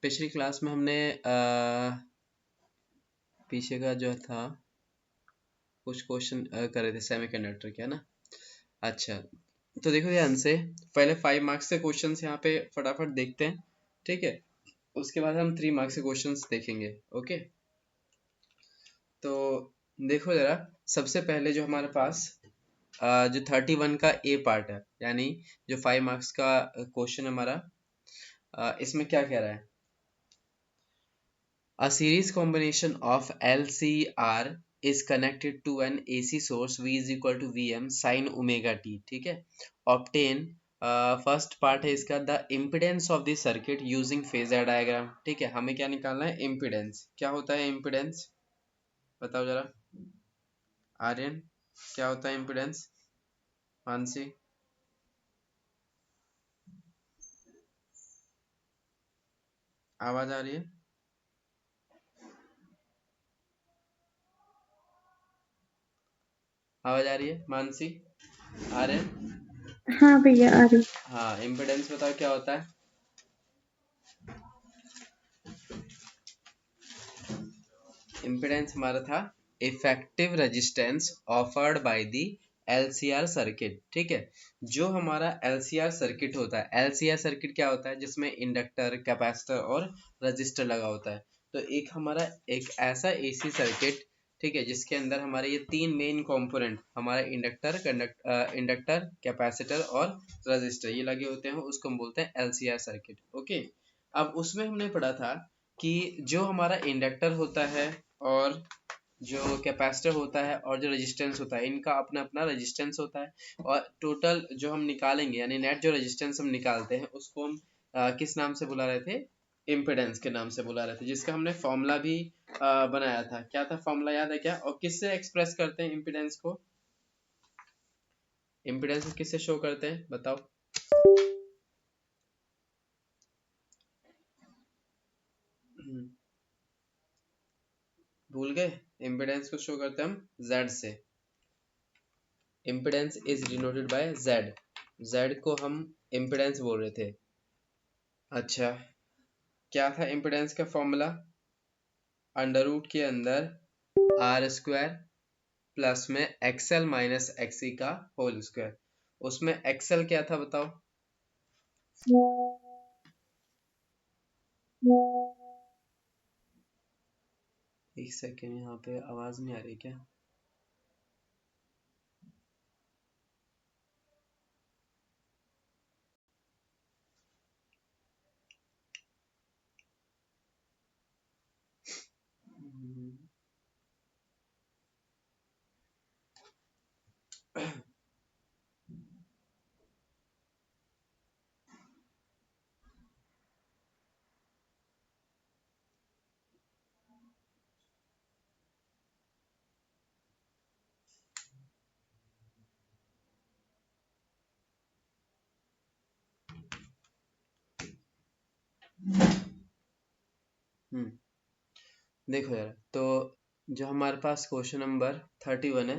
पिछली क्लास में हमने पीछे का जो था कुछ क्वेश्चन करे थे सेमीकंडक्टर के, है ना। अच्छा, तो देखो ध्यान से, पहले 5 मार्क्स के क्वेश्चंस यहाँ पे फटाफट देखते हैं, ठीक है। उसके बाद हम 3 मार्क्स के क्वेश्चंस देखेंगे। ओके, तो देखो जरा, सबसे पहले जो हमारे पास जो 31 का ए पार्ट है, यानी जो 5 मार्क्स का क्वेश्चन हमारा, इसमें क्या कह रहा है। A series combination of LCR is connected to an AC source V is equal to Vm sin omega t, ठीक है। Obtain फर्स्ट पार्ट है इसका, the impedance of the circuit using phasor diagram, ठीक है। हमें क्या निकालना है, इम्पिडेंस। क्या होता है इम्पिडेंस, बताओ जरा। आर्यन, क्या होता है इम्पिडेंस। मानसी, आवाज आ रही है। आवाज आ रही है मानसी, आर्यन। हाँ भैया आ रही। हाँ, इम्पिडेंस बताओ क्या होता है। इम्पिडेंस हमारा था effective resistance offered by the LCR circuit, ठीक है। जो हमारा एलसीआर सर्किट होता है, एलसीआर सर्किट क्या होता है, जिसमें इंडक्टर, कैपेसिटर और रजिस्टर लगा होता है। तो एक हमारा एक ऐसा एसी सर्किट, ठीक है, जिसके अंदर हमारे ये 3 मेन कंपोनेंट, हमारा इंडक्टर, कैपेसिटर और रजिस्टर, ये लगे होते हैं, उसको हम बोलते हैं एलसीआर सर्किट। ओके, अब उसमें हमने पढ़ा था कि जो हमारा इंडक्टर होता है और जो कैपेसिटर होता है और जो रेजिस्टेंस होता है, इनका अपना अपना रेजिस्टेंस होता है। और टोटल जो हम निकालेंगे, यानी नेट जो रेजिस्टेंस हम निकालते हैं, उसको हम किस नाम से बुला रहे थे, इम्पिडेंस के नाम से बुला रहे थे, जिसका हमने फॉर्मूला भी बनाया था। क्या था फॉर्मूला, याद है क्या। और किससे एक्सप्रेस करते हैं इम्पिडेंस को, इम्पिडेंस को किससे शो करते हैं, बताओ। भूल गए, इम्पिडेंस को शो करते हैं हम Z से। Impedance is denoted by Z, Z को हम इम्पिडेंस बोल रहे थे। अच्छा, क्या था इम्पिडेंस का फॉर्मूला, अंडर रूट के अंदर आर स्क्वायर प्लस में एक्सएल माइनस एक्सी का होल स्क्वायर। उसमें एक्सएल क्या था बताओ। एक सेकेंड, यहाँ पे आवाज नहीं आ रही क्या। देखो यार, तो जो हमारे पास क्वेश्चन नंबर 31 है,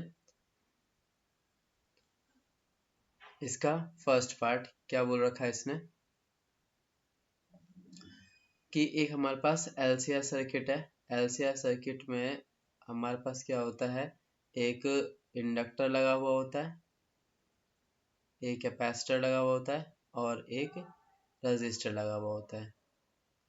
इसका फर्स्ट पार्ट क्या बोल रखा है इसने, कि एक हमारे पास एलसीआर सर्किट है। एलसीआर सर्किट में हमारे पास क्या होता है, एक इंडक्टर लगा हुआ होता है, एक कैपेसिटर लगा हुआ होता है और एक रजिस्टर लगा हुआ होता है।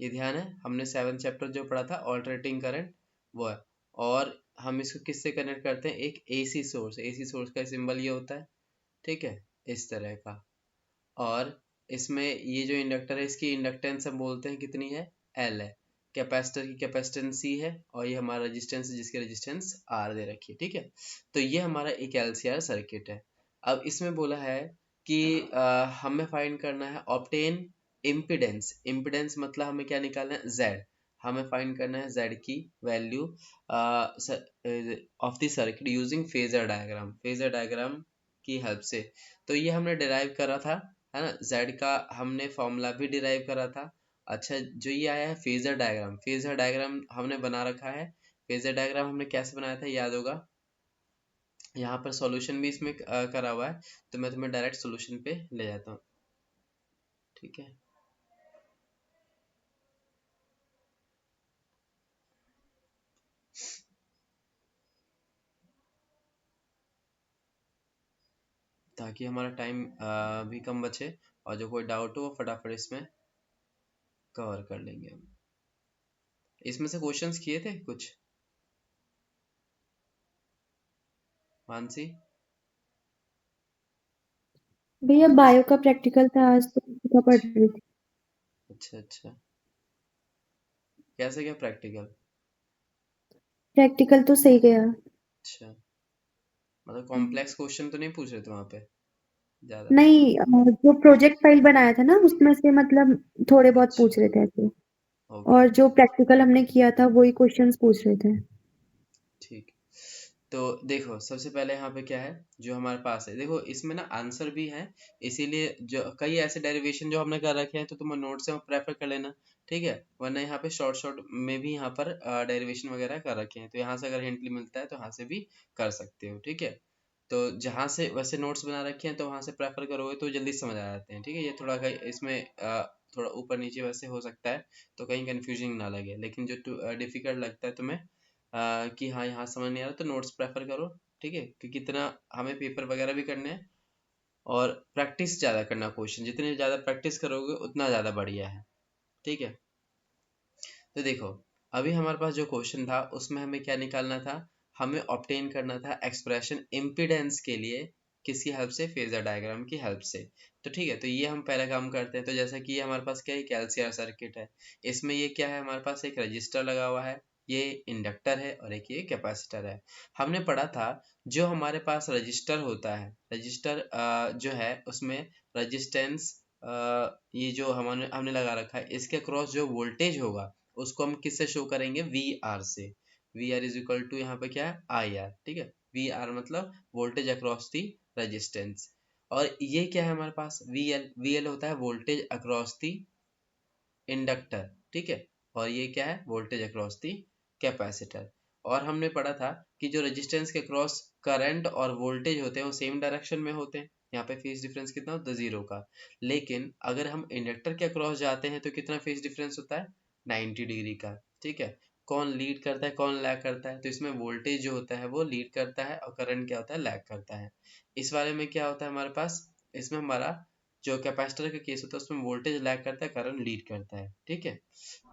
ये ध्यान है, हमने 7th चैप्टर जो पढ़ा था ऑल्टरनेटिंग करंट, वो है। और हम इसको किससे कनेक्ट करते हैं, एक एसी सोर्स, एसी सोर्स का सिंबल ये होता है, ठीक है, इस तरह का। और इसमें ये जो इंडक्टर है, इसकी इंडक्टेंस हम बोलते हैं कितनी है, एल है। कैपेसिटर की कैपेसिटेंस सी है और ये हमारा रेजिस्टेंस है, जिसकी रेजिस्टेंस आर दे रखी है, ठीक है। तो ये हमारा एक एलसीआर सर्किट है। अब इसमें बोला है कि हमें फाइंड करना है ऑब्टेन इम्पिडेंस। इम्पिडेंस मतलब हमें क्या निकालना है, जेड। हमें फाइंड करना है जेड की value of the circuit using phasor diagram, phasor diagram की हेल्प से। तो ये हमने डिराइव करा था, है ना। जेड का हमने फॉर्मूला भी डिराइव करा था। अच्छा, जो ये आया है फेजर डायग्राम, फेजर डायग्राम हमने बना रखा है। फेजर डायग्राम हमने कैसे बनाया था, याद होगा। यहाँ पर सॉल्यूशन भी इसमें करा हुआ है, तो मैं तुम्हें डायरेक्ट सॉल्यूशन पे ले जाता हूँ, ठीक है। ताकि हमारा टाइम भी कम बचे और जो कोई डाउट हो वो फटाफट इसमें कवर कर लेंगे हम। इसमें से क्वेश्चंस किए थे कुछ मानसी? भैया बायो का प्रैक्टिकल था आज तो उसी का पढ़ रही थी। अच्छा अच्छा, कैसे क्या प्रैक्टिकल? प्रैक्टिकल तो सही गया। अच्छा, मतलब कॉम्प्लेक्स क्वेश्चन तो नहीं पूछ रहे थे वहाँ पे ज्यादा? नहीं जो प्रोजेक्ट फाइल बनाया था ना उसमें से मतलब थोड़े बहुत अच्छा, पूछ रहे थे ऐसे। ओके और जो ओके, प्रैक्टिकल हमने किया था वही क्वेश्चंस पूछ रहे थे। ठीक। तो देखो सबसे पहले यहाँ पे क्या है जो हमारे पास है, देखो इसमें ना आंसर भी है, इसीलिए जो कई ऐसे डेरिवेशन जो हमने कर रखे हैं तो तुम नोट से प्रेफर कर लेना, ठीक है? वरना यहाँ पे शॉर्ट शॉर्ट में भी यहाँ पर डेरिवेशन वगैरह कर रखे हैं, तो यहाँ से अगर हिंट मिलता है तो यहाँ से भी कर सकते हो, ठीक है? तो जहाँ से वैसे नोट्स बना रखे हैं तो वहाँ से प्रेफर करोगे तो जल्दी समझ आ जाते हैं, ठीक है? ये थोड़ा कहीं इसमें थोड़ा ऊपर नीचे वैसे हो सकता है तो कहीं कंफ्यूजिंग ना लगे, लेकिन जो डिफिकल्ट लगता है तुम्हें कि हाँ यहाँ समझ नहीं आ रहा तो नोट्स प्रेफर करो, ठीक है? क्योंकि इतना हमें पेपर वगैरह भी करने हैं और प्रैक्टिस ज़्यादा करना, क्वेश्चन जितने ज़्यादा प्रैक्टिस करोगे उतना ज़्यादा बढ़िया है, ठीक है? तो देखो अभी हमारे पास जो क्वेश्चन था उसमें हमें क्या निकालना था, हमें ऑब्टेन करना था एक्सप्रेशन इम्पीडेंस के लिए किसकी हेल्प से, फेजर डायग्राम की हेल्प से। तो ठीक है, तो ये हम पहला काम करते हैं। तो जैसा कि ये हमारे पास क्या है, एक एलसीआर सर्किट है, इसमें ये क्या है, हमारे पास एक रजिस्टर लगा हुआ है, ये इंडक्टर है और एक ये कैपेसिटर है। हमने पढ़ा था जो हमारे पास रजिस्टर होता है, रजिस्टर जो है उसमें रजिस्टेंस, ये जो हमने हमने लगा रखा है इसके क्रॉस जो वोल्टेज होगा उसको हम किससे शो करेंगे, वी आर से। V R is equal to यहाँ पे क्या है, आई आर, ठीक है? वी आर मतलब वोल्टेज अक्रॉस दी रेजिस्टेंस। और ये क्या है हमारे पास, वी एल, वी एल होता है वोल्टेज अक्रॉस दी इंडक्टर, ठीक है? और ये क्या है, वोल्टेज अक्रॉस दी कैपेसिटर। और हमने पढ़ा था कि जो रेजिस्टेंस के क्रॉस करंट और वोल्टेज होते हैं वो सेम डायरेक्शन में होते हैं, यहाँ पे फेज डिफरेंस कितना होता है, जीरो का। लेकिन अगर हम इंडक्टर के अक्रॉस जाते हैं तो कितना फेज डिफरेंस होता है, 90 डिग्री का, ठीक है? कौन लीड करता है कौन लैग करता है, तो इसमें वोल्टेज जो होता है वो लीड करता है और करंट क्या होता है, लैग करता है। इस वाले में क्या होता है हमारे पास, इसमें हमारा जो कैपेसिटर का केस होता है उसमें वोल्टेज लैग करता है, करंट लीड करता है, ठीक है?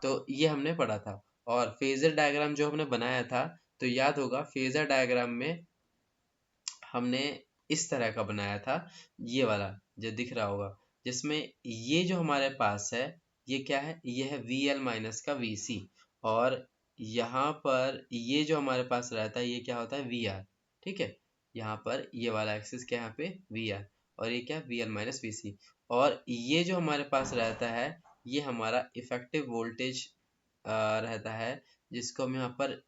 तो ये हमने पढ़ा था। और फेजर डायग्राम जो हमने बनाया था, तो याद होगा फेजर डायग्राम में हमने इस तरह का बनाया था, ये वाला जो दिख रहा होगा, जिसमें ये जो हमारे पास है ये क्या है, ये है वी एल माइनस का वी सी। और यहाँ पर ये जो हमारे पास रहता है ये क्या होता है, वी आर, ठीक है? यहाँ पर ये वाला एक्सिस क्या है, यहाँ पे वी आर, और ये क्या, वी एल माइनस वी सी। और ये जो हमारे पास रहता है ये हमारा इफेक्टिव वोल्टेज रहता है, जिसको हम यहाँ पर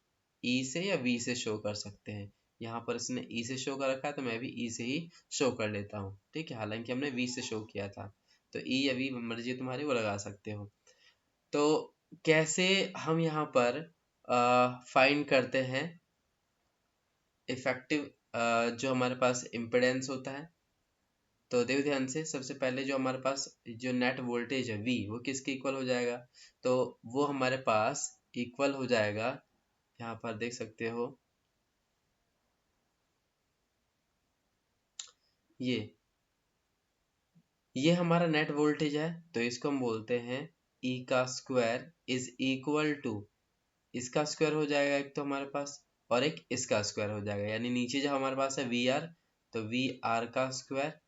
ई से या वी से शो कर सकते हैं। यहाँ पर इसने ई से शो कर रखा है तो मैं भी ई से ही शो कर लेता हूँ, ठीक है? हालांकि हमने वी से शो किया था, तो ई या वी मर्जी तुम्हारी, वो लगा सकते हो। तो कैसे हम यहाँ पर फाइंड करते हैं इफेक्टिव जो हमारे पास इम्पिडेंस होता है, तो देखो ध्यान से, सबसे पहले जो हमारे पास जो नेट वोल्टेज है V वो किसके इक्वल हो जाएगा, तो वो हमारे पास इक्वल हो जाएगा, यहाँ पर देख सकते हो ये हमारा नेट वोल्टेज है, तो इसको हम बोलते हैं E का स्क्वायर इज इक्वल टू, इसका स्क्वायर हो जाएगा एक तो हमारे पास, और एक इसका स्क्वायर हो जाएगा, यानी नीचे जो हमारे पास है वी आर, तो वी आर का स्क्वायर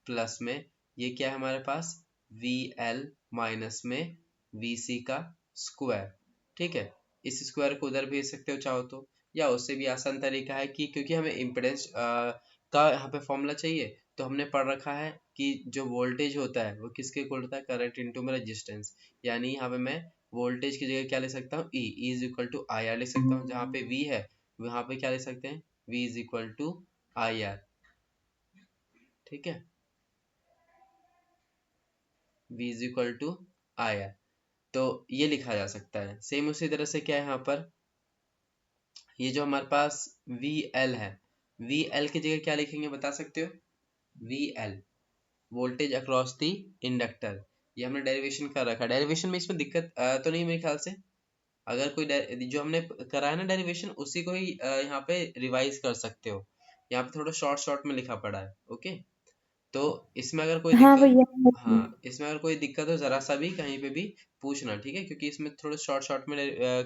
प्लस में ये क्या है हमारे पास, वी एल माइनस में वी सी का स्क्वायर, ठीक है? इस स्क्वायर को उधर भेज सकते हो चाहो तो, या उससे भी आसान तरीका है कि क्योंकि हमें इम्पिडेंस का यहाँ पे फॉर्मूला चाहिए, तो हमने पढ़ रखा है कि जो वोल्टेज होता है वो किसके इक्वल होता है, करंट इनटू में रेजिस्टेंस। यानी यहाँ पे मैं वोल्टेज की जगह क्या ले सकता हूँ, E is equal to I R लिख सकता हूँ, जहाँ पे वी है वहाँ पे क्या ले सकते हैं, V is equal to I R, ठीक है? v is equal to I R, तो ये लिखा जा सकता है। सेम उसी तरह से क्या है यहाँ पर, ये जो हमारे पास वी एल है, वी एल की जगह क्या लिखेंगे बता सकते हो, वी एल वोल्टेज अक्रॉस दी इंडक्टर। ये हमने डेरिवेशन कर रखा है, डेरिवेशन में इसमें दिक्कत तो नहीं मेरे ख्याल से। अगर कोई जो हमने करा है ना डेरिवेशन उसी को ही यहाँ पे रिवाइज कर सकते हो, यहाँ पे थोड़ा शॉर्ट शॉर्ट में लिखा पड़ा है। ओके, तो इसमें अगर कोई हाँ दिक्कत, भैया। हाँ इसमें अगर कोई दिक्कत हो जरा सा भी कहीं पे भी पूछना, ठीक है, क्योंकि इसमें थोड़े शॉर्ट शॉर्ट में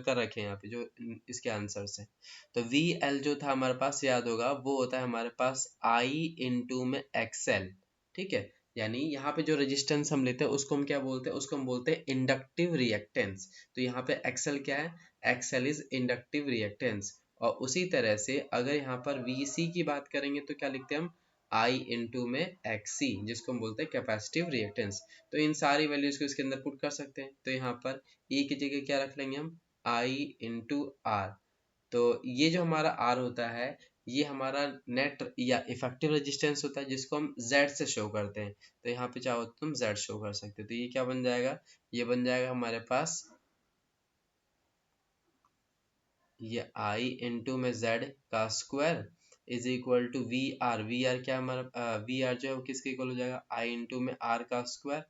कर रखे हैं यहाँ पे जो इसके आंसर्स हैं। तो वी एल जो था हमारे पास, याद होगा, वो होता है हमारे पास आई इंटू में एक्सएल, ठीक है। यानी यहाँ पे जो रेजिस्टेंस हम लेते हैं उसको हम क्या बोलते हैं, उसको हम बोलते हैं इंडक्टिव रिएक्टेंस। तो यहाँ पे एक्सएल क्या है, एक्सएल इज इंडक्टिव रिएक्टेंस। और उसी तरह से अगर यहाँ पर वी सी की बात करेंगे तो क्या लिखते हैं हम, आई इंटू में एक्स सी, जिसको हम बोलते हैं कैपेसिटिव रिएक्टेंस। तो इन सारी वैल्यूज को इसके अंदर पुट कर सकते हैं। तो यहाँ पर ई की जगह क्या रख लेंगे हम, आई इंटू आर। तो ये जो हमारा आर होता है, ये हमारा नेट या इफेक्टिव रेजिस्टेंस होता है, जिसको हम जेड से शो करते हैं। तो यहाँ पे चाहो तो तुम जेड शो कर सकते हो। तो ये क्या बन जाएगा, ये बन जाएगा हमारे पास, ये आई इंटू में जेड का square is equal to V R. V R क्या, हमारा वी आर जो है वो किसके इक्वल हो जाएगा, आई इंटू में आर का स्क्वायर,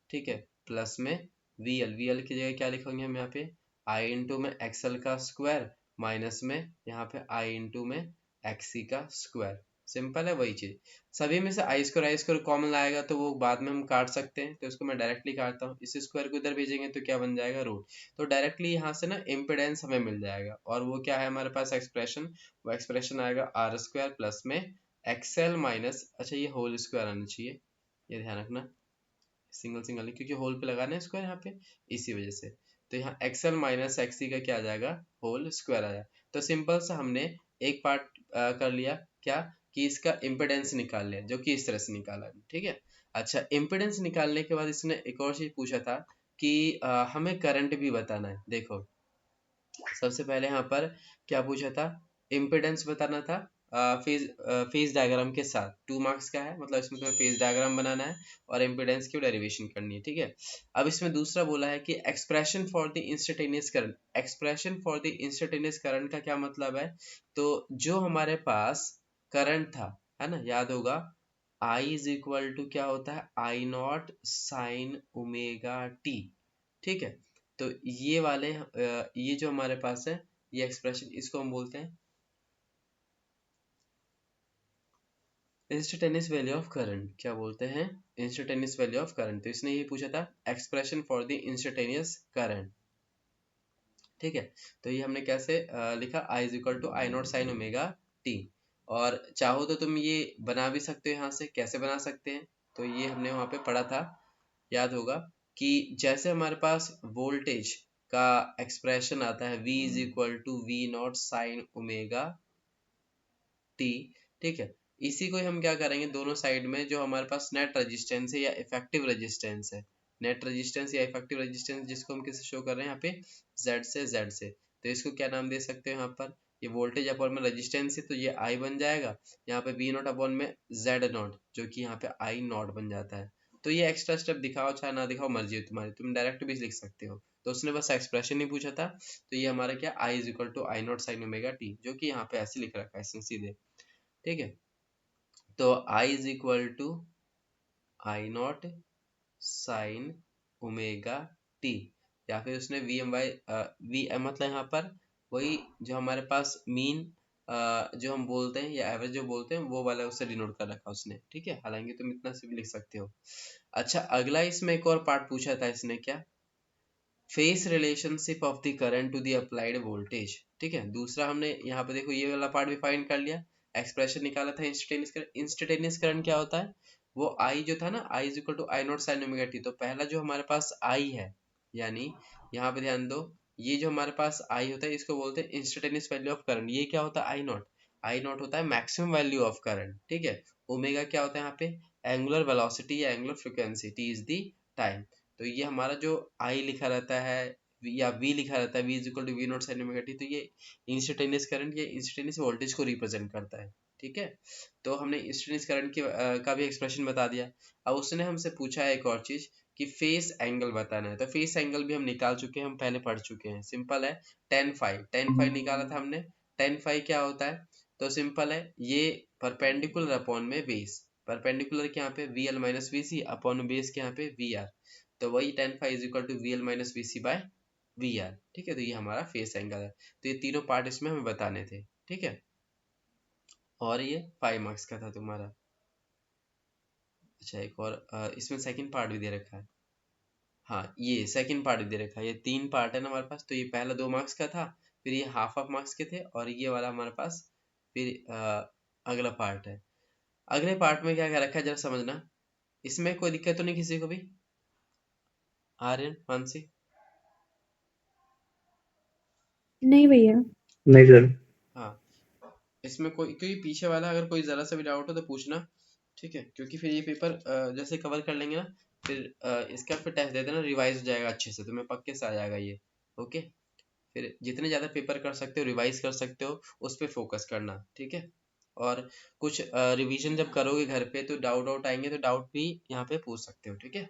ठीक है, प्लस में वी एल। वी एल की जगह क्या लिखेंगे हम यहाँ पे, आई इंटू में एक्सएल का स्क्वायर माइनस में यहाँ पे आई इंटू में एक्सी का स्क्वायर। सिंपल है वही चीज। सभी में से आई स्क्वायर कॉमन आएगा तो वो बाद में हम काट सकते हैं, तो इसको मैं डायरेक्टली काटता हूँ। इस स्क्वायर को इधर भेजेंगे तो क्या बन जाएगा, रूट। तो डायरेक्टली यहाँ से ना इम्पिडेंस हमें मिल जाएगा, और वो क्या है हमारे पास एक्सप्रेशन, वो एक्सप्रेशन आएगा आर स्क्वायर प्लस में एक्सएल माइनस, अच्छा ये होल स्क्वायर आना चाहिए, ये ध्यान रखना, सिंगल सिंगल नहीं, क्योंकि होल पे लगाना है स्क्वायर यहाँ पे, इसी वजह से। तो यहाँ एक्सएल माइनस एक्सी का क्या आ जाएगा, होल स्क्वायर आ जाएगा। तो सिंपल सा हमने एक पार्ट कर लिया, क्या कि इसका इम्पिडेंस निकाल लिया, जो कि इस तरह से निकाला, ठीक है। अच्छा, इम्पिडेंस निकालने के बाद इसने एक और चीज पूछा था कि हमें करंट भी बताना है। देखो सबसे पहले यहाँ पर क्या पूछा था, इम्पिडेंस बताना था फेज डायग्राम के साथ। 2 मार्क्स का है, मतलब इसमें तुम्हें फेज डायग्राम बनाना है और इम्पिडेंस की डेरिवेशन करनी है, ठीक है। अब इसमें दूसरा बोला है कि expression for the instantaneous current. Expression for the instantaneous current का क्या मतलब है, तो जो हमारे पास करंट था, है ना, याद होगा, आई इज इक्वल टू क्या होता है, आई नॉट साइन ओमेगा टी, ठीक है। तो ये वाले ये जो हमारे पास है, ये एक्सप्रेशन, इसको हम बोलते हैं इंस्टेंटेनियस वैल्यू ऑफ करंट। क्या बोलते हैं, इंस्टेंटेनियस वैल्यू ऑफ करंट। तो इसने ये पूछा था expression for the instantaneous current, ठीक है। तो ये हमने कैसे लिखा, I is equal to I not sine omega T. और चाहो तो तुम ये बना भी सकते हो, यहाँ से कैसे बना सकते हैं, तो ये हमने वहाँ पे पढ़ा था, याद होगा, कि जैसे हमारे पास वोल्टेज का एक्सप्रेशन आता है, V is equal to V naught sine omega T, ठीक है। इसी को ही हम क्या करेंगे, दोनों साइड में जो हमारे पास नेट रेजिस्टेंस है या इफेक्टिव रेजिस्टेंस है, नेट रेजिस्टेंस या इफेक्टिव रेजिस्टेंस, जिसको हम किससे शो कर रहे हैं यहाँ पे, Z से। तो इसको क्या नाम दे सकते हैं यहाँ पर, ये वोल्टेज अपॉन में रेजिस्टेंस है तो ये I बन जाएगा, यहाँ पे V नॉट अपॉन में Z नॉट, जो कि यहाँ पे I नॉट बन जाता है। तो ये एक्स्ट्रा स्टेप दिखाओ चाहे ना दिखाओ, मर्जी है तुम्हारी, तुम डायरेक्ट भी लिख सकते हो। तो उसने बस एक्सप्रेशन ही पूछा था, तो ये हमारा क्या, I is equal to I not sine omega T, जो कि यहाँ पे ऐसे लिख रखा है इसने सीधे, ठीक है। तो i is equal to I not sine omega t, या फिर उसने v m y, v m मतलब यहाँ पर वही जो हमारे पास मीन जो हम बोलते हैं या एवरेज जो बोलते हैं वो वाला उससे डिनोट कर रखा उसने, ठीक है। हालांकि तुम इतना से भी लिख सकते हो। अच्छा, अगला इसमें एक और पार्ट पूछा था इसने, क्या, phase relationship of the current to the applied voltage, ठीक है। दूसरा हमने यहाँ पे देखो ये वाला पार्ट भी फाइंड कर लिया, एक्सप्रेशन निकाला था इंस्टेंटेनियस करंट। इंस्टेंटेनियस करंट क्या होता है, वो आई जो था ना, i is equal to I not sine omega T. तो पहला जो हमारे पास आई है, यानी यहाँ पे ध्यान दो, ये जो हमारे पास आई होता है इसको बोलते हैं इंस्टेंटेनियस वैल्यू ऑफ करंट। ये क्या होता है, आई नॉट। आई नॉट होता है मैक्सिमम वैल्यू ऑफ करंट, ठीक है। ओमेगा क्या होता है यहाँ पे, एंगुलर वेलोसिटी या angular frequency, T is the time. तो ये हमारा जो आई लिखा रहता है या वी लिखा रहता है, V is equal to V naught sine omega T, तो ये इंस्टेंटेनियस करंट या इंस्टेंटेनियस वोल्टेज को रिप्रेजेंट करता है, ठीक है। तो हमने इंस्टेंटेनियस करंट की का भी एक्सप्रेशन बता दिया। अब उसने हमसे पूछा है एक और चीज कि फेस एंगल बताना है। तो फेस एंगल भी हम निकाल चुके हैं, हम पहले पढ़ चुके हैं, सिंपल है, टेन फाइव निकाला था हमने। टेन फाइव क्या होता है, तो सिंपल है, ये परपेंडिकुलर अपॉन में बेस, परपेंडिकुलर के यहाँ पे V L minus V C upon base के यहाँ पे वी आर। तो वही tan phi is equal to V L minus V C by V R, ठीक है। तो ये हमारा फेस एंगल है। तो ये तीनों पार्ट इसमें हमें बताने थे, ठीक है। और ये 5 मार्क्स का था तुम्हारा। अच्छा एक और इसमें सेकंड पार्ट भी दे रखा है। हाँ ये सेकंड पार्ट भी दे रखा है। ये 3 पार्ट है ना हमारे पास। तो ये पहला 2 मार्क्स का था, फिर ये हाफ ऑफ मार्क्स के थे, और ये वाला हमारे पास फिर अगला पार्ट है। अगले पार्ट में क्या क्या रखा है जरा समझना। इसमें कोई दिक्कत तो नहीं किसी को भी? आर्यन, मानसी? नहीं भैया। नहीं सर। हाँ इसमें कोई, क्योंकि पीछे वाला अगर कोई ज़रा सा भी डाउट हो तो पूछना, ठीक है? क्योंकि फिर ये पेपर जैसे कवर कर लेंगे ना, फिर इसका फिर टेस्ट दे देना, रिवाइज हो जाएगा अच्छे से, तुम्हें पक्के से आ जाएगा ये। ओके, फिर जितने ज़्यादा पेपर कर सकते हो, रिवाइज कर सकते हो, उस पर फोकस करना, ठीक है? और कुछ रिवीजन जब करोगे घर पे तो डाउट डाउट आएंगे, तो डाउट भी यहाँ पे पूछ सकते हो, ठीक है?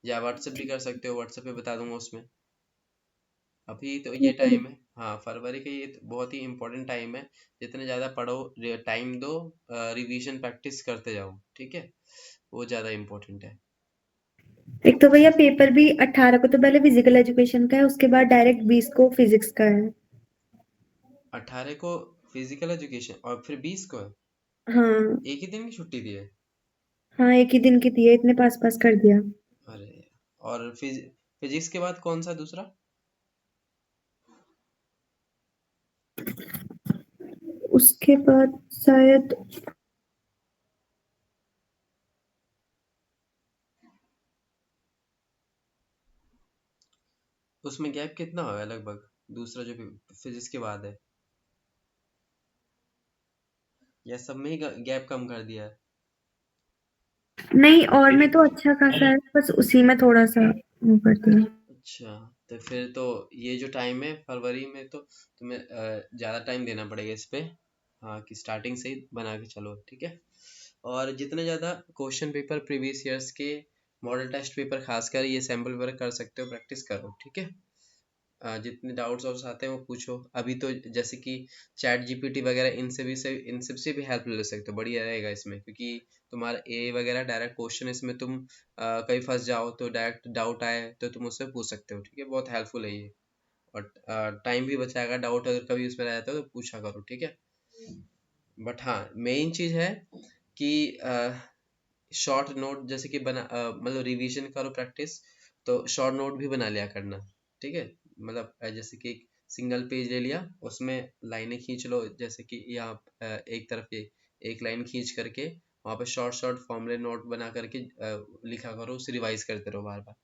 या व्हाट्सएप भी कर सकते हो, व्हाट्सएप पे बता दूंगा उसमें। अभी तो ये ठीक है। टाइम है, हाँ फरवरी का ये तो बहुत ही इम्पोर्टेंट टाइम है। जितने ज़्यादा पढ़ो, टाइम दो, रिवीजन प्रैक्टिस करते जाओ, ठीक है? वो ज़्यादा इम्पोर्टेंट है। एक तो भैया पेपर भी 18 को तो पहले फिजिकल एजुकेशन का है, उसके बाद डायरेक्ट 20 को फिजिक्स का है। 18 को फिजिकल एजुकेशन और फिर 20 को है। हाँ। एक ही दिन की छुट्टी दी है। हाँ एक ही दिन की थी, इतने पास पास कर दिया। अरे, और फिजिक्स के बाद कौन सा दूसरा? उसके बाद शायद उसमें गैप कितना होगा लगभग, दूसरा जो फिजिक्स के बाद है? या सब में ही गैप कम कर दिया है? नहीं, और में तो अच्छा खासा है, बस उसी में थोड़ा सा वो कर दिया। अच्छा, तो फिर तो ये जो टाइम है फरवरी में, तो तुम्हें ज़्यादा टाइम देना पड़ेगा इस पे। हाँ कि स्टार्टिंग से ही बना के चलो, ठीक है? और जितने ज़्यादा क्वेश्चन पेपर प्रीवियस ईयर्स के, मॉडल टेस्ट पेपर खासकर ये सैम्पल पेपर कर सकते हो, प्रैक्टिस करो, ठीक है? जितने डाउट्स और आते हैं वो पूछो। अभी तो जैसे कि चैट जीपीटी वगैरह, इन सब से भी हेल्प ले सकते हो, बढ़िया रहेगा इसमें, क्योंकि तुम्हारा ए वगैरह डायरेक्ट क्वेश्चन, इसमें तुम कहीं फंस जाओ तो डायरेक्ट डाउट आए तो तुम उससे पूछ सकते हो, ठीक है? बहुत हेल्पफुल है ये। और टाइम भी बचाएगा, डाउट अगर कभी उसमें रहता है तो पूछा करो, ठीक है? बट हाँ मेन चीज़ है कि शॉर्ट नोट जैसे कि मतलब रिवीजन करो, प्रैक्टिस, तो शॉर्ट नोट भी बना लिया करना, ठीक है? मतलब जैसे कि एक सिंगल पेज ले लिया, उसमें लाइनें खींच लो, जैसे कि यहाँ एक तरफ ये एक लाइन खींच करके वहाँ पे शॉर्ट शॉर्ट फॉर्मूले नोट बना करके लिखा करो, उसे रिवाइज करते रहो बार बार,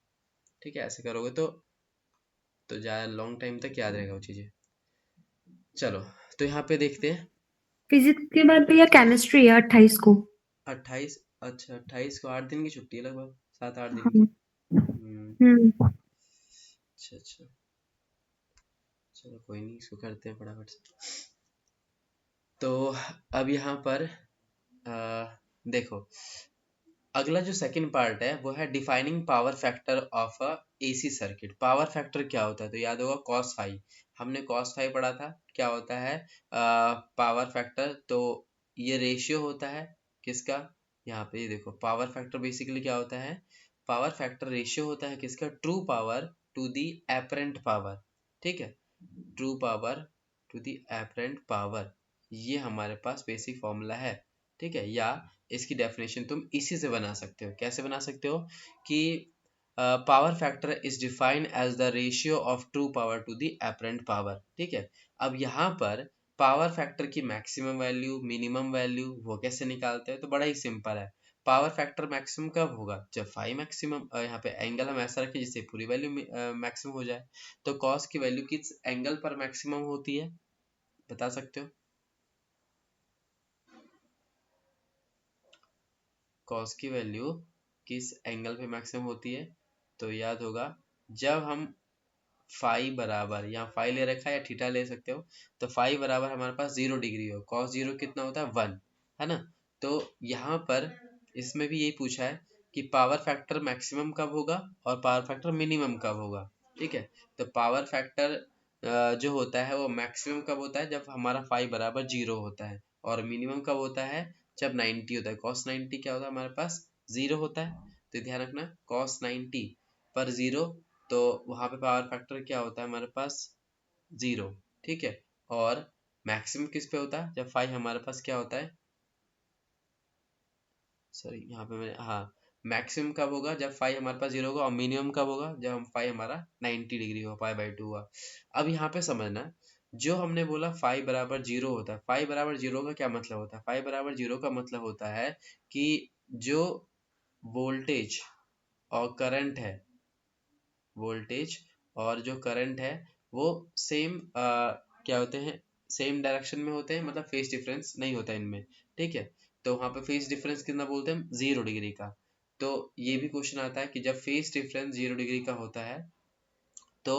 ठीक है? ऐसे करोगे तो ज़्यादा लॉन्ग टाइम तक याद रहेगा वो चीज़ें। चलो, तो यहाँ पे देखते हैं। फिजिक्स के बाद भैया केमिस्ट्री है 28 को। 28? अच्छा 28 को 8 दिन की छुट्टी है, लगभग 7-8 दिन हाँ। की। हम्म। अच्छा अच्छा, चलो कोई नहीं, इसको करते हैं फटाफट से। तो अब यहाँ पर देखो, अगला जो सेकंड पार्ट है वो है defining power factor of a AC circuit. Power factor क्या होता है तो याद होगा कॉस फाई, हमने कॉस फाई पढ़ा था। क्या होता है पावर फैक्टर? तो ये रेशियो होता है किसका, यहाँ पे ये देखो, पावर फैक्टर बेसिकली क्या होता है? पावर फैक्टर रेशियो होता है किसका? True power to the apparent power, ठीक है? True power to the apparent power, ये हमारे पास बेसिक फॉर्मूला है, ठीक है? या इसकी डेफिनेशन तुम इसी से बना सकते हो। कैसे बना सकते हो? कि power factor is defined as the ratio of true power to the apparent power, ठीक है? अब यहाँ पर पावर फैक्टर की मैक्सिमम वैल्यू, मिनिमम वैल्यू, वो कैसे निकालते हैं? तो बड़ा ही सिंपल है। पावर फैक्टर मैक्सिमम कब होगा? जब फाई मैक्सिमम, यहाँ पे एंगल हम ऐसा रखें जिससे पूरी वैल्यू मैक्सिमम हो जाए। तो कॉस की वैल्यू किस एंगल पर मैक्सिमम होती है, बता सकते हो? कॉस की वैल्यू किस एंगल पे मैक्सिमम होती है? तो याद होगा, जब हम फाई बराबर, यहाँ फाई ले रखा है या थीटा ले सकते हो, तो फाई बराबर हमारे पास 0 डिग्री हो, कॉस जीरो कितना होता है? 1, है ना? तो यहाँ पर इसमें भी यही पूछा है कि पावर फैक्टर मैक्सिमम कब होगा और पावर फैक्टर मिनिमम कब होगा, ठीक है? तो पावर फैक्टर जो होता है वो मैक्सिमम कब होता है? जब हमारा फाई बराबर 0 होता है, और मिनिमम कब होता है? जब 90 होता है। कॉस 90 क्या होता है हमारे पास? 0 होता है। तो ध्यान रखना, कॉस 90 पर 0, तो वहां पे पावर फैक्टर क्या होता है हमारे पास? 0, ठीक है? और मैक्सिमम किस पे होता है? जब फाई हमारे पास क्या होता है, सॉरी यहाँ पे मैंने, हाँ, मैक्सिमम कब होगा? जब फाई हमारे पास 0 होगा। और मिनिमम कब होगा? जब हम फाई हमारा 90 डिग्री हो, पाई बाई 2 हुआ। अब यहाँ पे समझना, जो हमने बोला फाई बराबर 0 होता है, फाई बराबर 0 का क्या मतलब होता है? फाई बराबर 0 का मतलब होता है कि जो वोल्टेज और करंट है, वोल्टेज और जो करंट है वो सेम क्या होते हैं, सेम डायरेक्शन में होते हैं, मतलब फेस डिफरेंस नहीं होता इनमें, ठीक है। तो वहाँ पे फेस डिफरेंस कितना बोलते हैं हम? 0 डिग्री का। तो ये भी क्वेश्चन आता है कि जब फेस डिफरेंस 0 डिग्री का होता है तो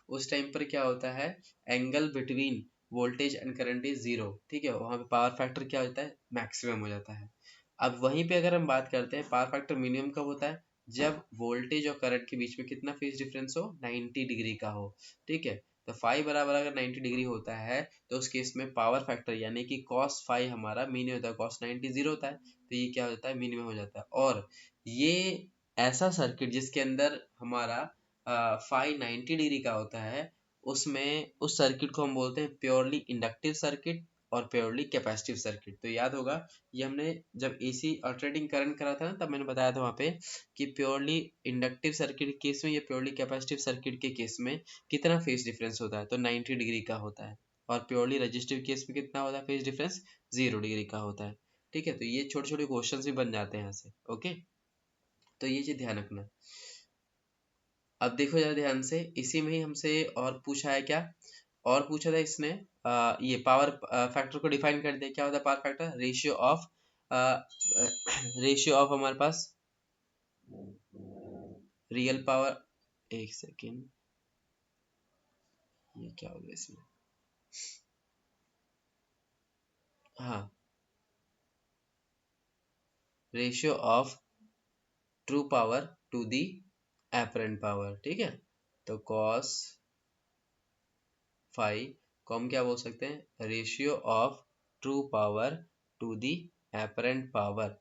उस टाइम पर क्या होता है, angle between voltage and current is 0, ठीक है। वहाँ पे पावर फैक्टर क्या होता है? मैक्सिमम हो जाता है। अब वहीं पे अगर हम बात करते हैं पावर फैक्टर मिनिमम कब होता है? जब वोल्टेज और करंट के बीच में कितना फेज डिफरेंस हो? 90 डिग्री का हो, ठीक है। तो फाई बराबर अगर 90 डिग्री होता है तो उस केस में पावर फैक्टर यानी कि कॉस फाई हमारा मिनिमम होता है, कॉस 90 0 होता है, तो ये क्या होता है? मिनिमम हो जाता है। और ये ऐसा सर्किट जिसके अंदर हमारा फाई 90 डिग्री का होता है, उसमें उस सर्किट को हम बोलते हैं प्योरली इंडक्टिव सर्किट और प्योरली कैपेसिटिव सर्किट। तो याद होगा, ये हमने जब एसी अल्टरनेटिंग करंट करा था ना, तब मैंने बताया था वहाँ पे कि प्योरली इंडक्टिव सर्किट के केस में या प्योरली कैपेसिटिव सर्किट के केस में कितना फेज डिफरेंस होता है? तो 90 डिग्री का होता है। और प्योरली रजिस्टिव केस में कितना होता है फेज डिफरेंस? 0 डिग्री का होता है, ठीक है। तो ये छोटे छोटे क्वेश्चन भी बन जाते हैं यहाँ से, ओके। तो ये चीज ध्यान रखना। अब देखो जरा ध्यान से, इसी में ही हमसे और पूछा है क्या, और पूछा था इसने, ये पावर फैक्टर को डिफाइन कर दिया। क्या होता है power factor? Ratio of, ratio of हमारे पास रियल पावर, एक सेकेंड, ये क्या होगा इसमें, हाँ, ratio of true power to the apparent power, ठीक है। तो कॉस फाई को हम क्या बोल सकते हैं? Ratio of true power to the apparent power,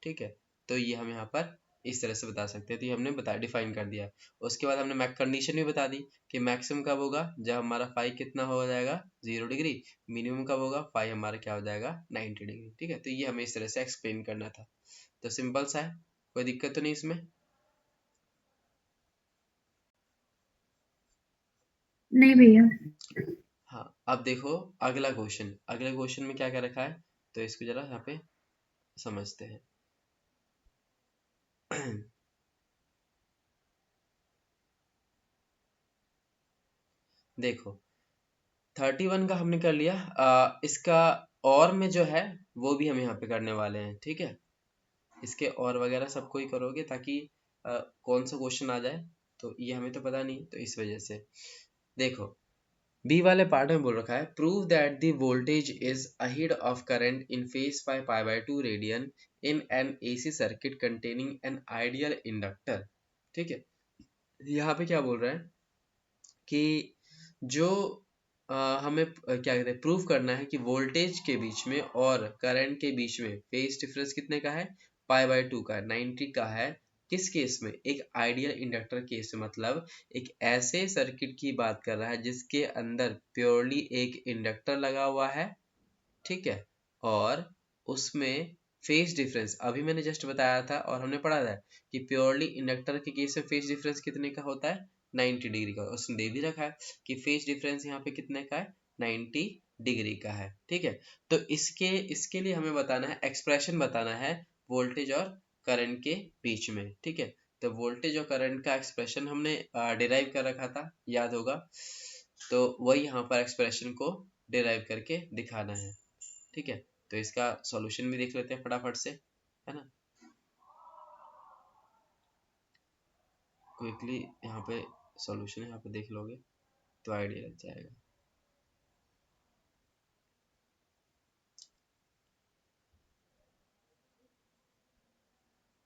ठीक है। तो ये हम यहाँ पर इस तरह से बता सकते हैं। तो ये हमने बताया, डिफाइन कर दिया। उसके बाद हमने मैक कंडीशन भी बता दी कि मैक्सिमम कब होगा? जब हमारा फाई कितना हो जाएगा? 0 डिग्री। मिनिमम कब होगा? फाई हमारा क्या हो जाएगा? 90 डिग्री, ठीक है। तो ये हमें इस तरह से एक्सप्लेन करना था। तो सिंपल सा है, कोई दिक्कत तो नहीं इसमें? नहीं भैया। हाँ, अब देखो अगला क्वेश्चन, अगले क्वेश्चन में क्या क्या रखा है, तो इसको जरा यहाँ पे समझते हैं। देखो 31 का हमने कर लिया, इसका और में जो है वो भी हम यहाँ पे करने वाले हैं, ठीक है। इसके और वगैरह सबको ही करोगे ताकि कौन सा क्वेश्चन आ जाए, तो ये हमें तो पता नहीं, तो इस वजह से देखो बी वाले पार्ट में बोल रखा है prove that the voltage is ahead of current in phase by pi by 2 radian in an AC circuit containing an ideal inductor, ठीक है। यहाँ पे क्या बोल रहा है कि जो हमें क्या कहते हैं, प्रूव करना है कि वोल्टेज के बीच में और करंट के बीच में फेज डिफरेंस कितने का है? पाई बाय 2 का है, 90 का है। किस केस में? एक आइडियल इंडक्टर केस में, मतलब एक ऐसे सर्किट की बात कर रहा है जिसके अंदर प्योरली एक इंडक्टर लगा हुआ है, ठीक है। और उसमें फेज डिफरेंस अभी मैंने जस्ट बताया था और हमने पढ़ा था कि प्योरली इंडक्टर के केस में फेज डिफरेंस कितने का होता है? 90 डिग्री का। उसने दे भी रखा है कि फेज डिफरेंस यहाँ पे कितने का है? 90 डिग्री का है, ठीक है। तो इसके इसके लिए हमें बताना है, एक्सप्रेशन बताना है वोल्टेज और करंट के बीच में, ठीक है। तो वोल्टेज और करंट का एक्सप्रेशन हमने डिराइव कर रखा था, याद होगा। तो वही यहाँ पर एक्सप्रेशन को डिराइव करके दिखाना है, ठीक है। तो इसका सॉल्यूशन भी देख लेते हैं फटाफट से, है ना। क्विकली यहाँ पे सॉल्यूशन यहाँ पे देख लोगे तो आइडिया लग जाएगा।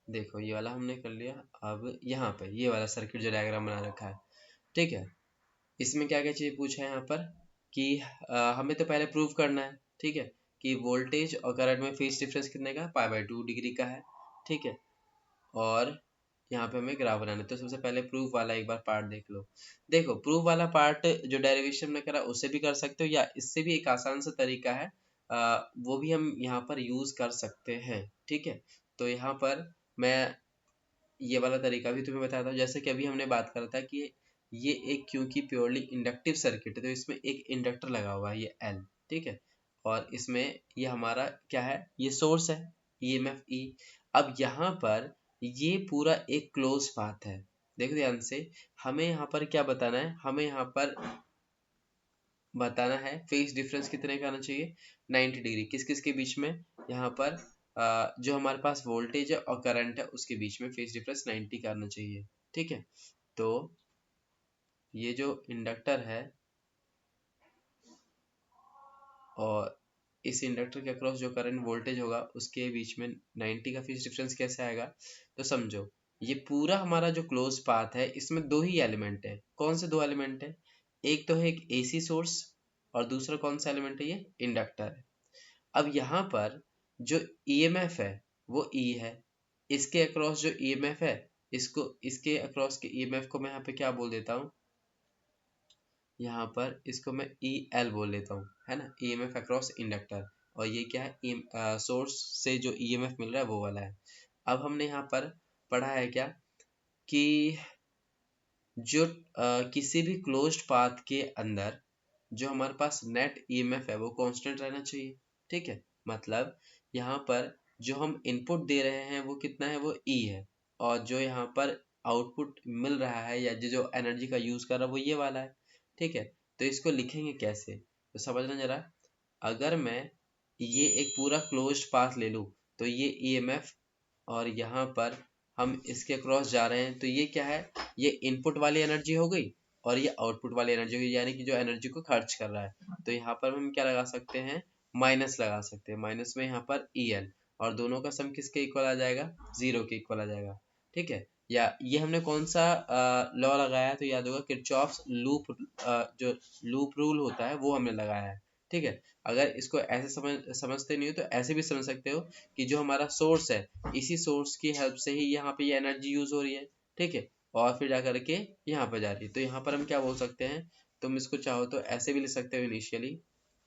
देखो ये वाला हमने कर लिया। अब यहाँ पे ये वाला सर्किट जो डायग्राम बना रखा है, ठीक है। इसमें क्या क्या चीज पूछा है यहाँ पर कि हमें तो पहले प्रूव करना है, ठीक है, कि वोल्टेज और करंट में फेज डिफरेंस कितने का? पाई बाय 2 डिग्री का है, ठीक है। और यहाँ पे हमें ग्राफ बनाना है। तो सबसे पहले प्रूफ वाला एक बार पार्ट देख लो। देखो प्रूफ वाला पार्ट जो डेरिवेशन में करा उससे भी कर सकते हो, या इससे भी एक आसान सा तरीका है, वो भी हम यहाँ पर यूज कर सकते हैं। ठीक है, तो यहाँ पर मैं ये वाला तरीका भी तुम्हें बताता हूँ। जैसे कि अभी हमने बात करा था कि ये एक, क्योंकि प्योरली इंडक्टिव सर्किट है तो इसमें एक इंडक्टर लगा हुआ है, ये एल। ठीक है, और इसमें ये हमारा क्या है, ये सोर्स है, ईएमएफ ई। अब यहाँ पर ये पूरा एक क्लोज पाथ है। देखो ध्यान से, हमें यहाँ पर क्या बताना है, हमें यहाँ पर बताना है फेज डिफरेंस कितने का आना चाहिए, 90 डिग्री। किस किस के बीच में, यहाँ पर जो हमारे पास वोल्टेज है और करंट है उसके बीच में फेज डिफरेंस 90 का आना चाहिए। ठीक है, तो ये जो इंडक्टर है और इस इंडक्टर के अक्रॉस जो करंट वोल्टेज होगा उसके बीच में 90 का फेज डिफरेंस कैसे आएगा। तो समझो, ये पूरा हमारा जो क्लोज पाथ है इसमें दो ही एलिमेंट है। कौन से दो एलिमेंट है, एक तो है एक एसी सोर्स और दूसरा कौन सा एलिमेंट है, ये इंडक्टर है। अब यहाँ पर जो ईएमएफ है वो ई है, इसके अक्रॉस जो ईएमएफ है, इसको इसके अक्रॉस के ईएमएफ को मैं यहाँ पे क्या बोल देता हूँ, यहाँ पर इसको मैं ई एल बोल लेता हूँ, है ना, ईएमएफ अक्रॉस इंडक्टर। और ये क्या है, सोर्स से जो ईएमएफ मिल रहा है वो वाला है। अब हमने यहाँ पर पढ़ा है क्या कि जो किसी भी क्लोज्ड पाथ के अंदर जो हमारे पास नेट ईएमएफ है वो कांस्टेंट रहना चाहिए। ठीक है, मतलब यहाँ पर जो हम इनपुट दे रहे हैं वो कितना है, वो ई है, और जो यहाँ पर आउटपुट मिल रहा है या जो एनर्जी का यूज कर रहा है वो ये वाला है। ठीक है, तो इसको लिखेंगे कैसे, तो समझना जरा। अगर मैं ये एक पूरा क्लोज्ड पाथ ले लूँ तो ये ईएमएफ, और यहाँ पर हम इसके क्रॉस जा रहे हैं तो ये क्या है, ये इनपुट वाली एनर्जी हो गई और ये आउटपुट वाली एनर्जी हो गई, यानी कि जो एनर्जी को खर्च कर रहा है। तो यहाँ पर हम क्या लगा सकते हैं, माइनस लगा सकते हैं, माइनस में यहाँ पर ई एल, और दोनों का सम किसके इक्वल आ जाएगा, जीरो के इक्वल आ जाएगा। ठीक है, या ये हमने कौन सा लॉ लगाया, तो याद होगा किरचॉफ्स लूप, जो लूप रूल होता है वो हमने लगाया है। ठीक है, अगर इसको ऐसे समझते नहीं हो तो ऐसे भी समझ सकते हो कि जो हमारा सोर्स है, इसी सोर्स की हेल्प से ही यहाँ पे ये एनर्जी यूज हो रही है। ठीक है, और फिर जा करके यहाँ पे जा रही है। तो यहाँ पर हम क्या बोल सकते हैं, तुम इसको चाहो तो ऐसे भी लिख सकते हो इनिशियली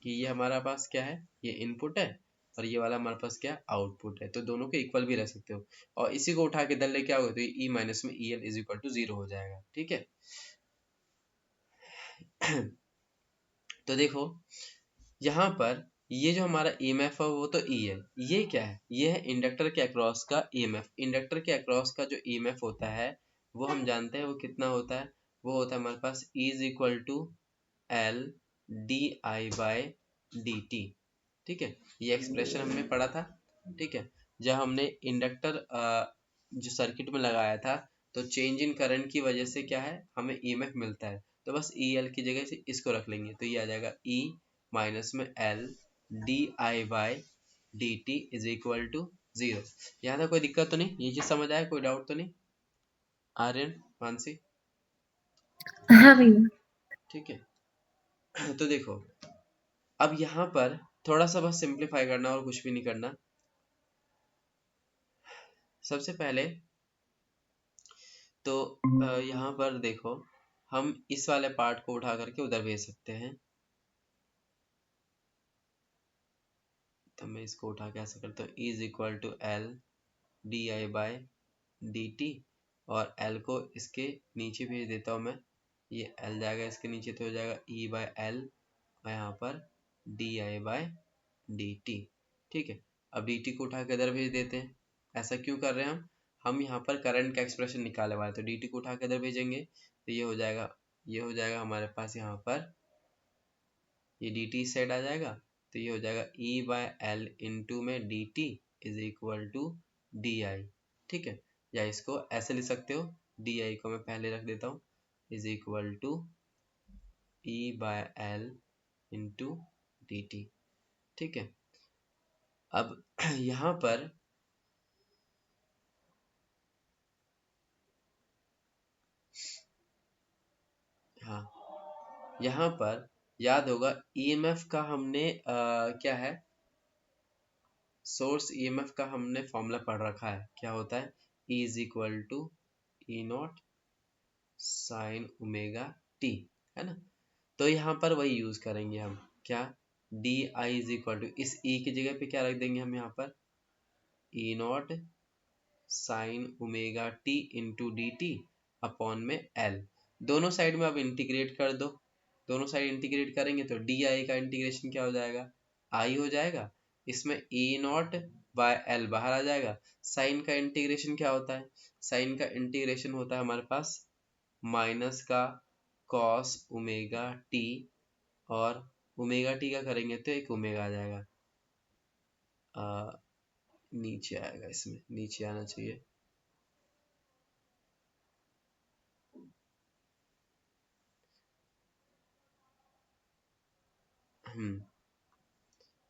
कि ये हमारा पास क्या है, ये इनपुट है और ये वाला हमारे पास क्या, आउटपुट है। तो दोनों के इक्वल भी रख सकते हो, और इसी को उठा के इधर ले क्या होगा, तो ई माइनस में E L is equal to zero हो जाएगा। ठीक है तो देखो यहाँ पर ये जो हमारा ईएमएफ है वो तो ई है, ये क्या है, ये है इंडक्टर के अक्रॉस का ईएमएफ। इंडक्टर के अक्रॉस का जो ईएमएफ होता है वो हम जानते हैं वो कितना होता है, वो होता है हमारे पास E is equal to L D I by D T. ठीक है, ये एक्सप्रेशन हमने पढ़ा था। ठीक है, जब हमने इंडक्टर जो सर्किट में लगाया था तो चेंज इन करंट की वजह से क्या है, हमें ईएमएफ मिलता है। तो बस ई एल की जगह से इसको रख लेंगे तो ये आ जाएगा ई माइनस में L D I by D T is equal to zero. यहाँ तक कोई दिक्कत तो नहीं, ये चीज समझ आया, कोई डाउट तो नहीं, आर्यन, मानसी? हाँ भैया। ठीक है तो देखो, अब यहाँ पर थोड़ा सा बस सिंप्लीफाई करना और कुछ भी नहीं करना। सबसे पहले तो यहाँ पर देखो, हम इस वाले पार्ट को उठा करके उधर भेज सकते हैं। तो मैं इसको उठा के ऐसा करता हूँ, E is equal to L D I by D T, और L को इसके नीचे भेज देता हूँ मैं, ये L जाएगा इसके नीचे तो हो जाएगा E बाई एल, और यहाँ पर D I by D T. ठीक है, अब डी टी को उठा के इधर भेज देते हैं। ऐसा क्यों कर रहे हैं हम यहाँ पर करंट का एक्सप्रेशन निकालने वाले, तो डी टी को उठा के इधर भेजेंगे तो ये हो जाएगा, ये हो जाएगा हमारे पास यहाँ पर, ये डी टी साइड आ जाएगा तो ये हो जाएगा E बाय एल इंटू में D T is equal to D I. ठीक है, या इसको ऐसे लिख सकते हो, डी आई को मैं पहले रख देता हूँ, is equal to E by L into D T. ठीक है, अब यहाँ पर हाँ, यहाँ पर याद होगा ईएमएफ का हमने क्या है, सोर्स ईएमएफ का हमने फॉर्मूला पढ़ रखा है, क्या होता है, E is equal to E naught sine omega T, है ना। तो यहाँ पर वही यूज करेंगे हम, क्या, D I is equal to, इस ई की जगह पे क्या रख देंगे हम यहाँ पर, e naught sine omega t into D t upon में एल। दोनों साइड में अब इंटीग्रेट कर दो, दोनों साइड इंटीग्रेट करेंगे तो डी आई का इंटीग्रेशन क्या हो जाएगा, आई हो जाएगा, इसमें ई नॉट बाय एल बाहर आ जाएगा। साइन का इंटीग्रेशन क्या होता है, साइन का इंटीग्रेशन होता है हमारे पास माइनस का कॉस ओमेगा टी, और ओमेगा टी का करेंगे तो एक ओमेगा आ जाएगा, नीचे आएगा, इसमें नीचे आना चाहिए,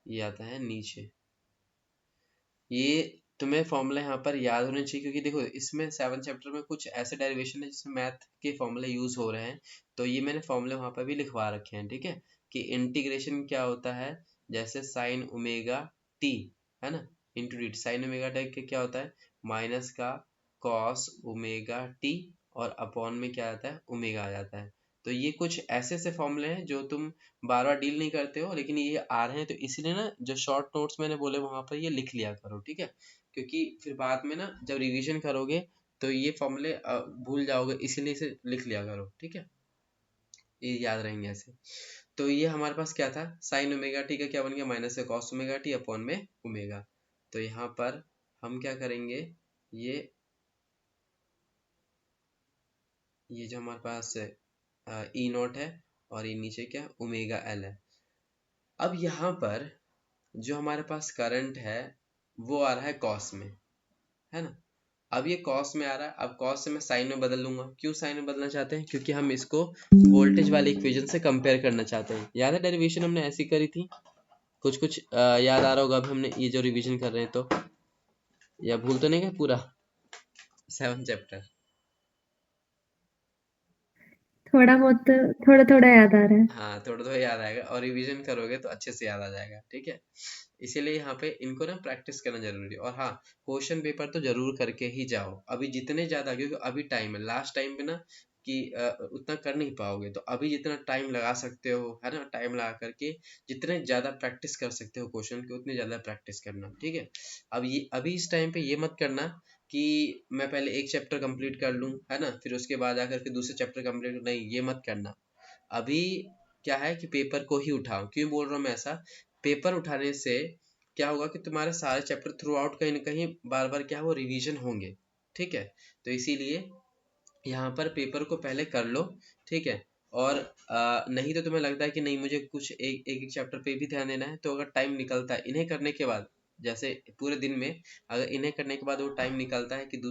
ये आता है नीचे। ये तुम्हें फॉर्मूला यहाँ पर याद होने चाहिए, क्योंकि देखो इसमें 7 चैप्टर में कुछ ऐसे डेरिवेशन है जिसमें मैथ के फॉर्मूले यूज हो रहे हैं, तो ये मैंने फॉर्मूले वहाँ पर भी लिखवा रखे हैं, ठीक है, कि इंटीग्रेशन क्या होता है, जैसे साइन ओमेगा टी, है ना, into D T, sign omega T क्या होता है, माइनस का कॉस ओमेगा टी, और अपॉन में क्या आता है, ओमेगा आ जाता है। तो ये कुछ ऐसे ऐसे फॉर्मूले हैं जो तुम बार बार डील नहीं करते हो, लेकिन ये आ रहे हैं, तो इसलिए ना जो शॉर्ट नोट्स मैंने बोले वहां पर ये लिख लिया करो, ठीक है, क्योंकि फिर बाद में ना जब रिवीजन करोगे तो ये फॉर्मूले भूल जाओगे, इसीलिए इसे लिख लिया करो, ठीक है, ये याद रहेंगे ऐसे। तो ये हमारे पास क्या था, साइन ओमेगा टी का क्या बन गया, माइनस से कॉस ओमेगा टी अपॉन में ओमेगा। तो यहाँ पर हम क्या करेंगे, ये ये जो हमारे पास ई नॉट है, और ये नीचे क्या ओमेगा एल है। अब यहाँ पर जो हमारे पास करंट है वो आ रहा है कॉस में, है ना। अब ये कॉस में आ रहा है, अब कॉस से मैं साइन में बदल लूंगा। क्यों साइन में बदलना चाहते हैं, क्योंकि हम इसको वोल्टेज वाले इक्वेशन से कंपेयर करना चाहते हैं। याद है डेरिवेशन हमने ऐसी करी थी, कुछ कुछ याद आ रहा होगा अभी हमने ये जो रिवीजन कर रहे हैं तो, या भूल तो नहीं गए पूरा 7 चैप्टर। थोड़ा बहुत, थोड़ा थोड़ा याद आ रहा है। हाँ थोड़ा थोड़ा याद आएगा, और रिवीजन करोगे तो अच्छे से याद आ जाएगा, ठीक है। इसीलिए यहाँ पे इनको ना प्रैक्टिस करना जरूरी है। और हाँ, क्वेश्चन पेपर तो जरूर करके ही जाओ अभी, जितने ज्यादा, क्योंकि अभी टाइम है, लास्ट टाइम पे ना कि उतना कर नहीं पाओगे, तो अभी जितना टाइम लगा सकते हो, है ना, टाइम लगा करके जितने ज्यादा प्रैक्टिस कर सकते हो क्वेश्चन के, उतनी ज्यादा प्रैक्टिस करना, ठीक है। अब ये अभी इस टाइम पे ये मत करना कि मैं पहले एक चैप्टर कंप्लीट कर लूं, है ना, फिर उसके बाद आकर के दूसरे चैप्टर कंप्लीट, नहीं ये मत करना। अभी क्या है कि पेपर को ही उठाओ। क्यों बोल रहा हूँ मैं ऐसा, पेपर उठाने से क्या होगा कि तुम्हारे सारे चैप्टर थ्रू आउट कहीं ना कहीं बार बार क्या वो रिवीजन होंगे, ठीक है। तो इसीलिए यहाँ पर पेपर को पहले कर लो, ठीक है। और नहीं तो तुम्हें लगता है कि नहीं मुझे कुछ एक एक चैप्टर पे भी ध्यान देना है, तो अगर टाइम निकलता है इन्हें करने के बाद, जैसे पूरे दिन में अगर इन्हें करने के बाद वो टाइम निकलता है कि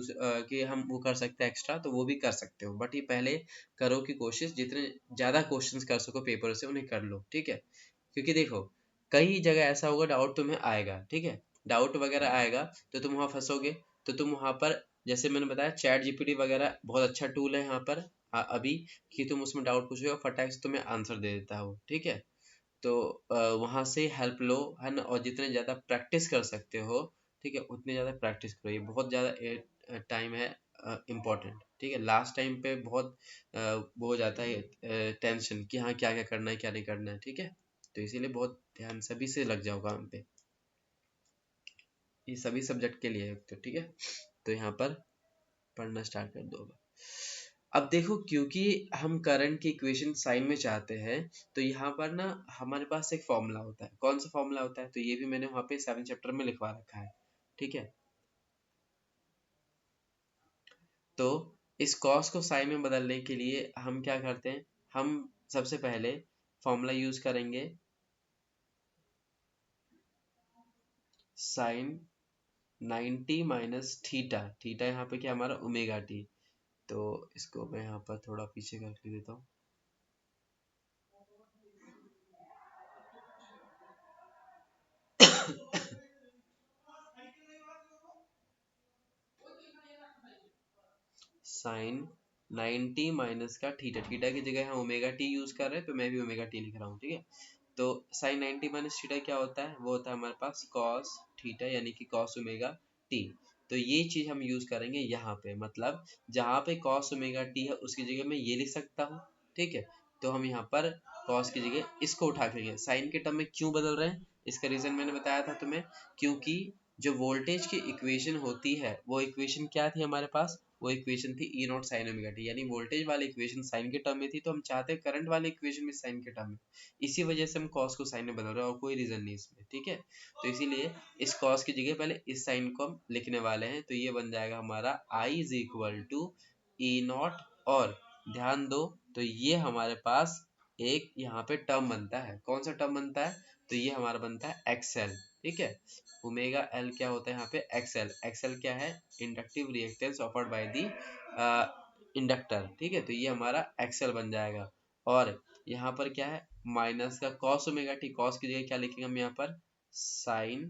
कि हम वो कर सकते हैं एक्स्ट्रा, तो वो भी कर सकते हो, बट ये पहले करो कि कोशिश जितने ज्यादा क्वेश्चंस कर सको पेपर से उन्हें कर लो, ठीक है। क्योंकि देखो कई जगह ऐसा होगा डाउट तुम्हें आएगा, ठीक है, डाउट वगैरह आएगा तो तुम वहां फंसोगे, तो तुम वहां पर, जैसे मैंने बताया चैट जीपीटी वगैरह बहुत अच्छा टूल है यहाँ पर, अभी, कि तुम उसमें डाउट पूछोगे और फटाक से तुम्हें आंसर दे देता है वो, ठीक है। तो वहां से हेल्प लो, है ना, और जितने ज्यादा प्रैक्टिस कर सकते हो, ठीक है, उतने ज्यादा प्रैक्टिस करो, ये बहुत ज्यादा टाइम है इम्पोर्टेंट, ठीक है। लास्ट टाइम पे बहुत वो हो जाता है टेंशन कि हाँ क्या क्या करना है क्या नहीं करना है, ठीक है। तो इसीलिए बहुत ध्यान सभी से लग जाओ काम पे, ये सभी सब्जेक्ट के लिए है तो, ठीक है। तो यहाँ पर पढ़ना स्टार्ट कर दो। अब देखो क्योंकि हम करंट की इक्वेशन साइन में चाहते हैं, तो यहाँ पर ना हमारे पास एक फॉर्मूला होता है। कौन सा फॉर्मूला होता है, तो ये भी मैंने वहाँ पे 7 चैप्टर में लिखवा रखा है, ठीक है। तो इस कॉस को साइन में बदलने के लिए हम क्या करते हैं, हम सबसे पहले फॉर्मूला यूज करेंगे साइन 90 माइनस थीटा, थीटा यहाँ पे क्या हमारा ओमेगा टी। तो इसको मैं यहाँ पर थोड़ा पीछे करके देता हूँ। साइन 90 माइनस का थीटा, थीटा की जगह हम ओमेगा टी यूज कर रहे हैं, तो मैं भी ओमेगा टी लिख रहा हूँ, ठीक है। तो साइन 90 माइनस थीटा क्या होता है, वो होता है हमारे पास कॉस थीटा, यानी कि कॉस ओमेगा टी। तो ये चीज हम यूज करेंगे यहाँ पे, मतलब जहाँ पे cos ओमेगा टी है उसकी जगह मैं ये लिख सकता हूँ, ठीक है। तो हम यहाँ पर cos की जगह इसको उठा के लिए साइन के टर्म में क्यों बदल रहे हैं, इसका रीजन मैंने बताया था तुम्हें, क्योंकि जो वोल्टेज की इक्वेशन होती है वो इक्वेशन क्या थी हमारे पास, वो इक्वेशन थी ई नॉट साइन ओमेगा टी, यानी वोल्टेज वाली इक्वेशन साइन के टर्म में थी, तो हम चाहते हैं करंट वाली इक्वेशन भी साइन के टर्म में, इसी वजह से हम cos को साइन में बदल रहे हैं और कोई रीजन नहीं इसमें, ठीक है। तो इसीलिए इस cos की जगह पहले इस साइन को हम लिखने वाले हैं, तो ये बन जाएगा हमारा I is equal to E naught, और ध्यान दो तो ये हमारे पास एक यहाँ पे टर्म बनता है, कौन सा टर्म बनता है, तो ये हमारा बनता है एक्सएल, ठीक है। ओमेगा एल क्या होता है यहाँ पे, एक्सएल, एक्सएल क्या है, inductive reactance offered by the inductor, ठीक है। तो ये हमारा एक्सएल बन जाएगा, और यहाँ पर क्या है माइनस का cos ओमेगा टी, cos की जगह क्या लिखेंगे हम यहाँ पर sine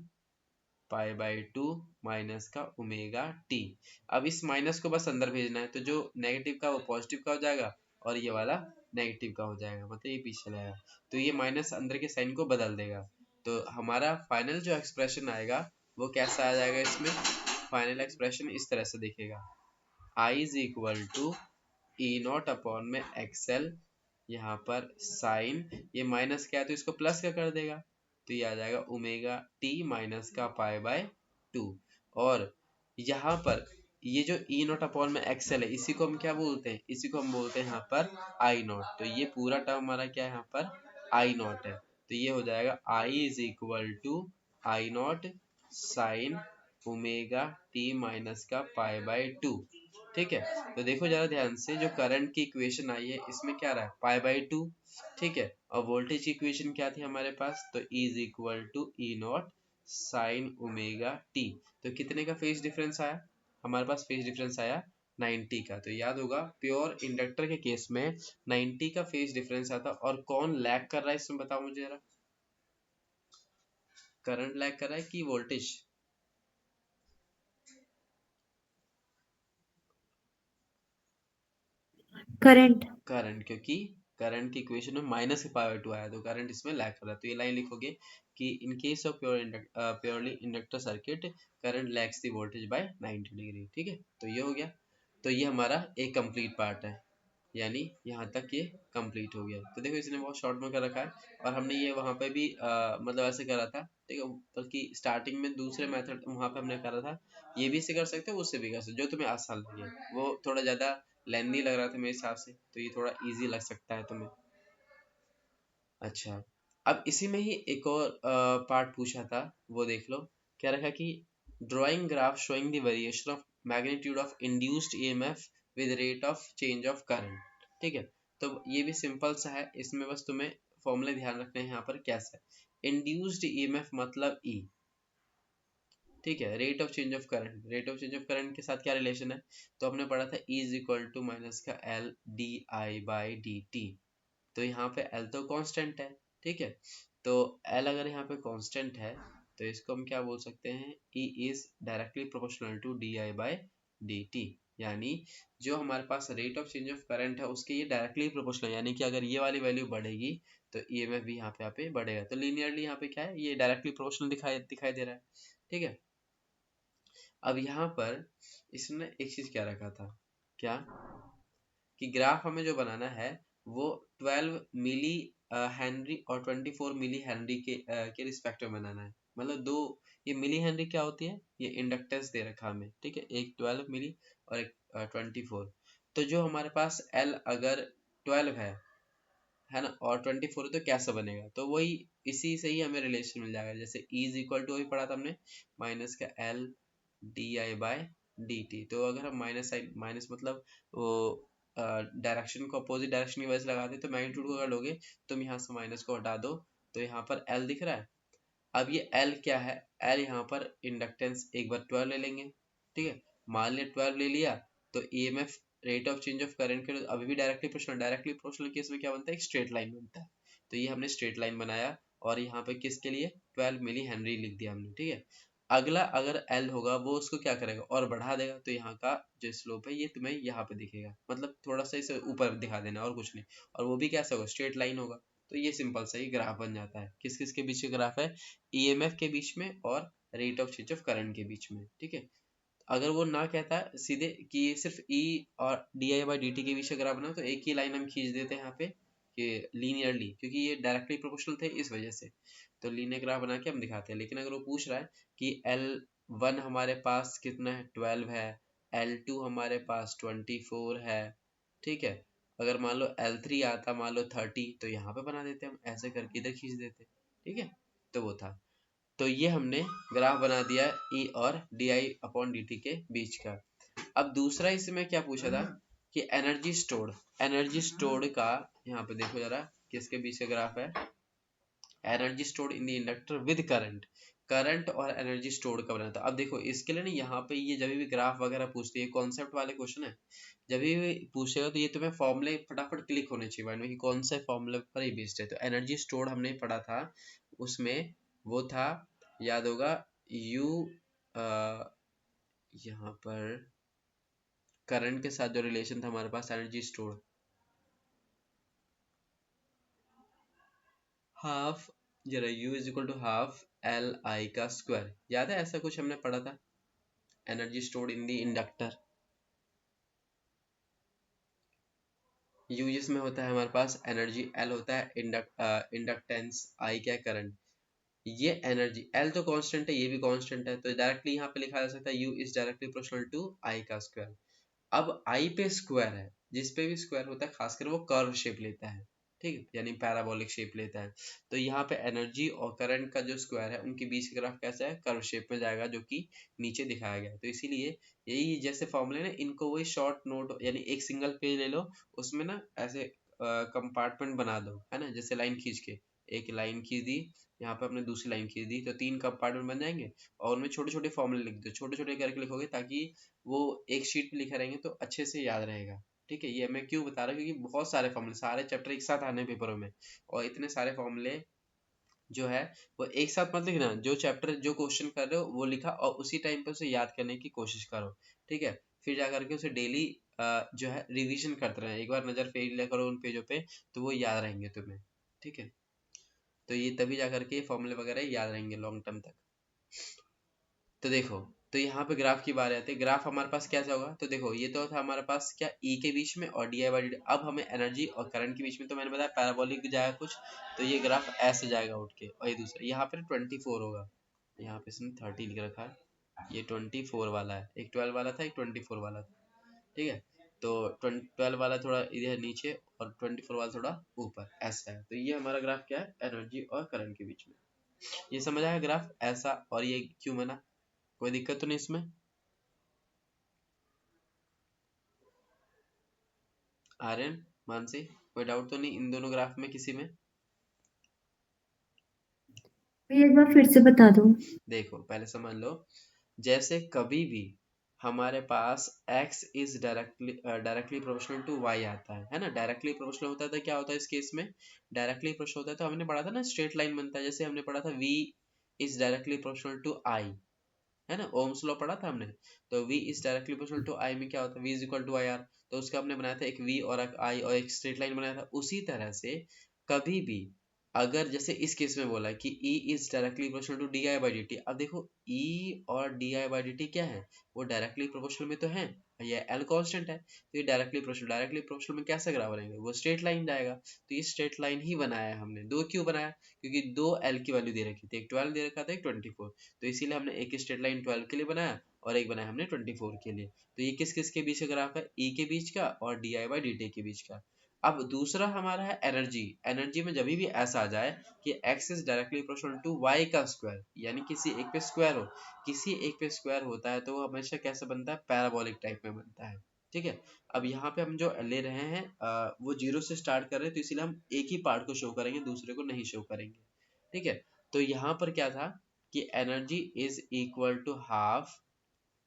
pi by two minus का ओमेगा टी। अब इस माइनस को बस अंदर भेजना है, तो जो नेगेटिव का वो पॉजिटिव का हो जाएगा और ये वाला नेगेटिव का हो जाएगा, मतलब ये पीछे चला जाएगा, तो ये माइनस अंदर के साइन को बदल देगा। तो हमारा फाइनल जो एक्सप्रेशन आएगा वो कैसा आ जाएगा, इसमें फाइनल एक्सप्रेशन इस तरह से दिखेगा, i is equal to E naught upon में एक्सएल, यहाँ पर साइन, ये माइनस क्या है तो इसको प्लस का कर देगा, तो ये आ जाएगा ओमेगा टी माइनस का पाई बाय टू, और यहाँ पर ये जो ई नॉट अपॉन में एक्सएल है इसी को हम क्या बोलते हैं, इसी को हम बोलते हैं यहाँ पर आई नॉट, तो ये पूरा टर्म हमारा क्या है यहाँ पर आई नॉट है, तो ये हो जाएगा i is equal to I not sine omega t minus का पाई बाय टू, ठीक है। तो देखो जरा ध्यान से, जो करंट की इक्वेशन आई है इसमें क्या रहा है पाई बाई टू, ठीक है, और वोल्टेज की इक्वेशन क्या थी हमारे पास, तो E is equal to E naught sine omega T, तो कितने का फेज डिफरेंस आया, हमारे पास फेज डिफरेंस आया 90 का, तो याद होगा प्योर इंडक्टर के केस में 90 का फेज डिफरेंस आता, और कौन लैग कर रहा है इसमें बताओ मुझे जरा, करंट लैग कर रहा है कि वोल्टेज, करंट। करंट, क्योंकि करंट की इक्वेशन में माइनस के पावर टू आया तो करंट इसमें लैग कर रहा है, तो ये लाइन लिखोगे कि in case of purely inductor circuit current lags the voltage by 90 degree, ठीक है। तो ये हो गया, तो ये हमारा एक कंप्लीट पार्ट है, यानी यहाँ तक ये कंप्लीट हो गया। तो देखो इसने बहुत शॉर्ट में कर रखा है, और हमने ये वहाँ पे भी मतलब ऐसे करा था, ठीक है, बल्कि स्टार्टिंग में दूसरे मेथड वहाँ पे हमने करा था, ये भी इसे कर सकते हो उससे भी कर सकते हो, जो तुम्हें आसान लगे, वो थोड़ा ज़्यादा लेंदी लग रहा था मेरे हिसाब से, तो ये थोड़ा इजी लग सकता है तुम्हें। अच्छा, अब इसी में ही एक और पार्ट पूछा था, वो देख लो, क्या रखा कि drawing graph showing the variation of magnitude of induced EMF with rate of change of current, ठीक है। तो ये भी सिंपल सा है, इसमें बस तुम्हें फॉर्मूले ध्यान रखने हैं यहाँ पर कैसा है, इंड्यूस्ड ईएमएफ मतलब ई, ठीक है, rate of change of current, rate of change of current के साथ क्या रिलेशन है, तो हमने पढ़ा था E is equal to minus का l D I by D T, तो यहाँ पे L तो कांस्टेंट है, ठीक है, तो L अगर यहाँ पे कांस्टेंट है तो इसको हम क्या बोल सकते हैं, E is directly proportional to D I by D t, यानी जो हमारे पास rate of change of current है उसके ये डायरेक्टली प्रोपोर्शनल, यानी कि अगर ये वाली वैल्यू बढ़ेगी तो ईएमएफ भी यहाँ पे बढ़ेगा, तो लीनियरली यहाँ पे क्या है, ये डायरेक्टली प्रोपोर्शनल दिखाई दे रहा है, ठीक है। अब यहाँ पर इसने एक चीज क्या रखा था, क्या, कि ग्राफ हमें जो बनाना है वो 12 मिली हेनरी और 24 मिली हेनरी के रिस्पेक्ट में बनाना है, मतलब दो, ये मिली हेनरी क्या होती है, ये इंडक्टेंस दे रखा हमें, ठीक है, एक 12 मिली और एक 24, तो जो हमारे पास L अगर 12 है ना, और 24 है तो कैसा बनेगा, तो वही इसी से ही हमें रिलेशन मिल जाएगा, जैसे E इज इक्वल टू, वही पढ़ा था हमने, माइनस का L D I by D T, तो अगर हम माइनस साइड, माइनस मतलब वो डायरेक्शन को अपोजिट डायरेक्शन की वजह से लगाते, तो मैग्नीट्यूड को अगर लोगे तुम यहाँ से माइनस को हटा दो तो यहाँ पर L दिख रहा है, अब ये L क्या है, L यहाँ पर इंडक्टेंस एक बार 12 ले लेंगे, ठीक है, मान लिया 12 ले लिया, तो EMF rate of change of current के अभी भी डायरेक्टली प्रोपोर्शनल केस में क्या बनता है, एक स्ट्रेट लाइन बनता है, तो ये हमने स्ट्रेट लाइन बनाया, और यहाँ पे किसके लिए 12 मिली हेनरी लिख दिया हमने, ठीक है। अगला अगर L होगा वो उसको क्या करेगा और बढ़ा देगा, तो यहाँ का जो स्लोप है ये तुम्हें यहाँ पे दिखेगा, मतलब थोड़ा सा इसे ऊपर दिखा देना और कुछ नहीं, और वो भी कैसा होगा, स्ट्रेट लाइन होगा, तो ये सिंपल सा ही ग्राफ बन जाता है, किस किस के बीच का ग्राफ है, ईएमएफ के बीच में और rate of change of current के बीच में, ठीक है। अगर वो ना कहता सीधे कि सिर्फ ई और D I by D T के बीच अगर आप बना तो एक ही लाइन हम खींच देते हैं यहाँ पे कि लीनियरली, क्योंकि ये डायरेक्टली प्रोपोर्शनल थे इस वजह से, तो लीनियर ग्राफ बना के हम दिखाते हैं। लेकिन अगर वो पूछ रहा है कि L1 हमारे पास कितना है 12 है, L2 हमारे पास 24 है, ठीक है, अगर मान लो L3 आता मान लो 30, तो यहाँ पे बना देते हम ऐसे करके इधर खींच देते, ठीक है। तो वो था, तो ये हमने ग्राफ बना दिया ई और डी आई अपॉन डी टी के बीच का। अब दूसरा इसमें क्या पूछा था कि एनर्जी स्टोर्ड का, यहाँ पे देखो जरा किसके बीच का ग्राफ है, energy stored in the inductor with current और एनर्जी स्टोर्ड का बना था। अब देखो इसके लिए ना यहाँ पे ये जब भी ग्राफ वगैरह पूछते हैं, कॉन्सेप्ट वाले क्वेश्चन है, जब भी पूछेगा तो ये तुम्हें फॉर्मूले फटाफट क्लिक होने चाहिए माइंड में कि कौन से फॉर्मूले पर ये बेस्ड है। तो एनर्जी स्टोर्ड हमने पढ़ा था, उसमें वो था, याद होगा, यू यहाँ पर करंट के साथ जो रिलेशन था हमारे पास एनर्जी स्टोर, हाफ, जरा U is equal to half L I का स्क्वायर, याद है ऐसा कुछ हमने पढ़ा था, energy stored in the inductor. U जिसमें होता है हमारे पास एनर्जी, L होता है इंडक्टेंस, I क्या करंट, ये एनर्जी L तो कांस्टेंट है, ये भी कांस्टेंट है, तो डायरेक्टली यहाँ पे लिखा जा सकता है U is directly proportional to I का स्क्वायर। अब आई पे स्क्वायर है, जिस पे भी स्क्वायर होता है खासकर वो कर्व शेप लेता है, ठीक है, यानी पैराबोलिक शेप लेता है। तो यहाँ पे एनर्जी और करंट का जो स्क्वायर है उनके बीच का ग्राफ कैसा है, कर्व शेप में जाएगा, जो कि नीचे दिखाया गया है। तो इसीलिए यही जैसे फॉर्मूले ना, इनको वही शॉर्ट नोट यानी एक सिंगल पेज ले लो, उसमें ना ऐसे कंपार्टमेंट बना दो, है ना, जैसे लाइन खींच के, एक लाइन खींच दी, यहाँ पे हमने दूसरी लाइन खींच दी, तो 3 कंपार्टमेंट बन जाएंगे, और उनमें छोटे छोटे फॉर्मूले लिख दो, छोटे छोटे करके लिखोगे, ताकि वो एक शीट पे लिखे रहेंगे तो अच्छे से याद रहेगा, ठीक है। ये मैं क्यों बता रहा हूँ, क्योंकि बहुत सारे फॉर्मूले, सारे चैप्टर एक साथ आने हैं पेपरों में, और इतने सारे फॉर्मूले जो है वो एक साथ मत लिखना, जो चैप्टर जो क्वेश्चन कर रहे हो वो लिखा और उसी टाइम पे उसे याद करने की कोशिश करो, ठीक है। फिर जा करके उसे डेली जो है रिवीजन करते रहे, एक बार नजर फेर लिया करो उन पेजों पे, तो वो याद रहेंगे तुम्हें, ठीक है। तो ये तभी जा करके फॉर्मूले वगैरह याद रहेंगे लॉन्ग टर्म तक। तो देखो, तो यहाँ पे ग्राफ की बात आती है, ग्राफ हमारे पास कैसा होगा, तो देखो ये तो था हमारे पास क्या, ई के बीच में और D I by D T. अब हमें एनर्जी और करंट के बीच में, तो मैंने बताया पैराबोलिक जाएगा कुछ, तो ये ग्राफ ऐसे जाएगा उठ के, और ये दूसरा यहाँ पे 24 होगा, यहाँ पे इसने 30 लिख रखा है, ये 24 वाला है, एक 12 वाला था, एक 24 वाला था, ठीक है। तो 12 वाला थोड़ा इधर नीचे और 24 वाला थोड़ा ऊपर, ऐसा है। तो ये हमारा ग्राफ क्या है, एनर्जी और करंट के बीच में। ये समझ आया ग्राफ ऐसा, और ये क्यों बना, कोई दिक्कत तो नहीं इसमें, आर्यन, मानसी, कोई डाउट तो नहीं इन दोनों ग्राफ में किसी में। भैया एक बार फिर से बता दो। देखो पहले समझ लो, जैसे कभी भी हमारे पास x is directly proportional to y आता है ना, डायरेक्टली प्रोपोर्शनल होता है तो क्या होता है इस केस में, डायरेक्टली प्रोपोर्शनल होता है तो हमने पढ़ा था ना स्ट्रेट लाइन बनता है, जैसे हमने पढ़ा था v is directly proportional to I, है ना, ओम्स लॉ पढ़ा था हमने। तो v is directly proportional to I में क्या होता है, v is equal to I R, तो उसका हमने बनाया था एक v और एक I और एक स्ट्रेट लाइन बनाया था। उसी तरह से कभी भी अगर जैसे इस केस में बोला है कि E is directly proportional to D I by D T, अब देखो E और D I by D T क्या है, वो डायरेक्टली प्रोपोर्शनल में तो है, ये L कांस्टेंट है, तो ये डायरेक्टली प्रोपोर्शनल में कैसे ग्राफ बनेगा, वो स्ट्रेट लाइन जाएगा। तो ये स्ट्रेट लाइन ही बनाया है हमने, दो क्यों बनाया, क्योंकि दो L की वैल्यू दे रखी थी, एक 12 दे रखा था, एक 24, तो इसीलिए हमने एक स्ट्रेट लाइन 12 के लिए बनाया और एक बनाया हमने 24 के लिए। तो ये किस किस के बीच का ग्राफ है, E के बीच का और D I by D T के बीच का। अब दूसरा हमारा है एनर्जी, एनर्जी में जब भी ऐसा आ जाए कि x is directly proportional to y का स्क्वायर, यानी किसी एक पे स्क्वायर हो, किसी एक पे स्क्वायर होता है तो वो हमेशा कैसे बनता है, पैराबोलिक टाइप में बनता है, ठीक है। अब यहाँ पे हम जो ले रहे हैं वो जीरो से स्टार्ट कर रहे हैं, तो इसीलिए हम एक ही पार्ट को शो करेंगे, दूसरे को नहीं शो करेंगे, ठीक है। तो यहाँ पर क्या था कि energy is equal to half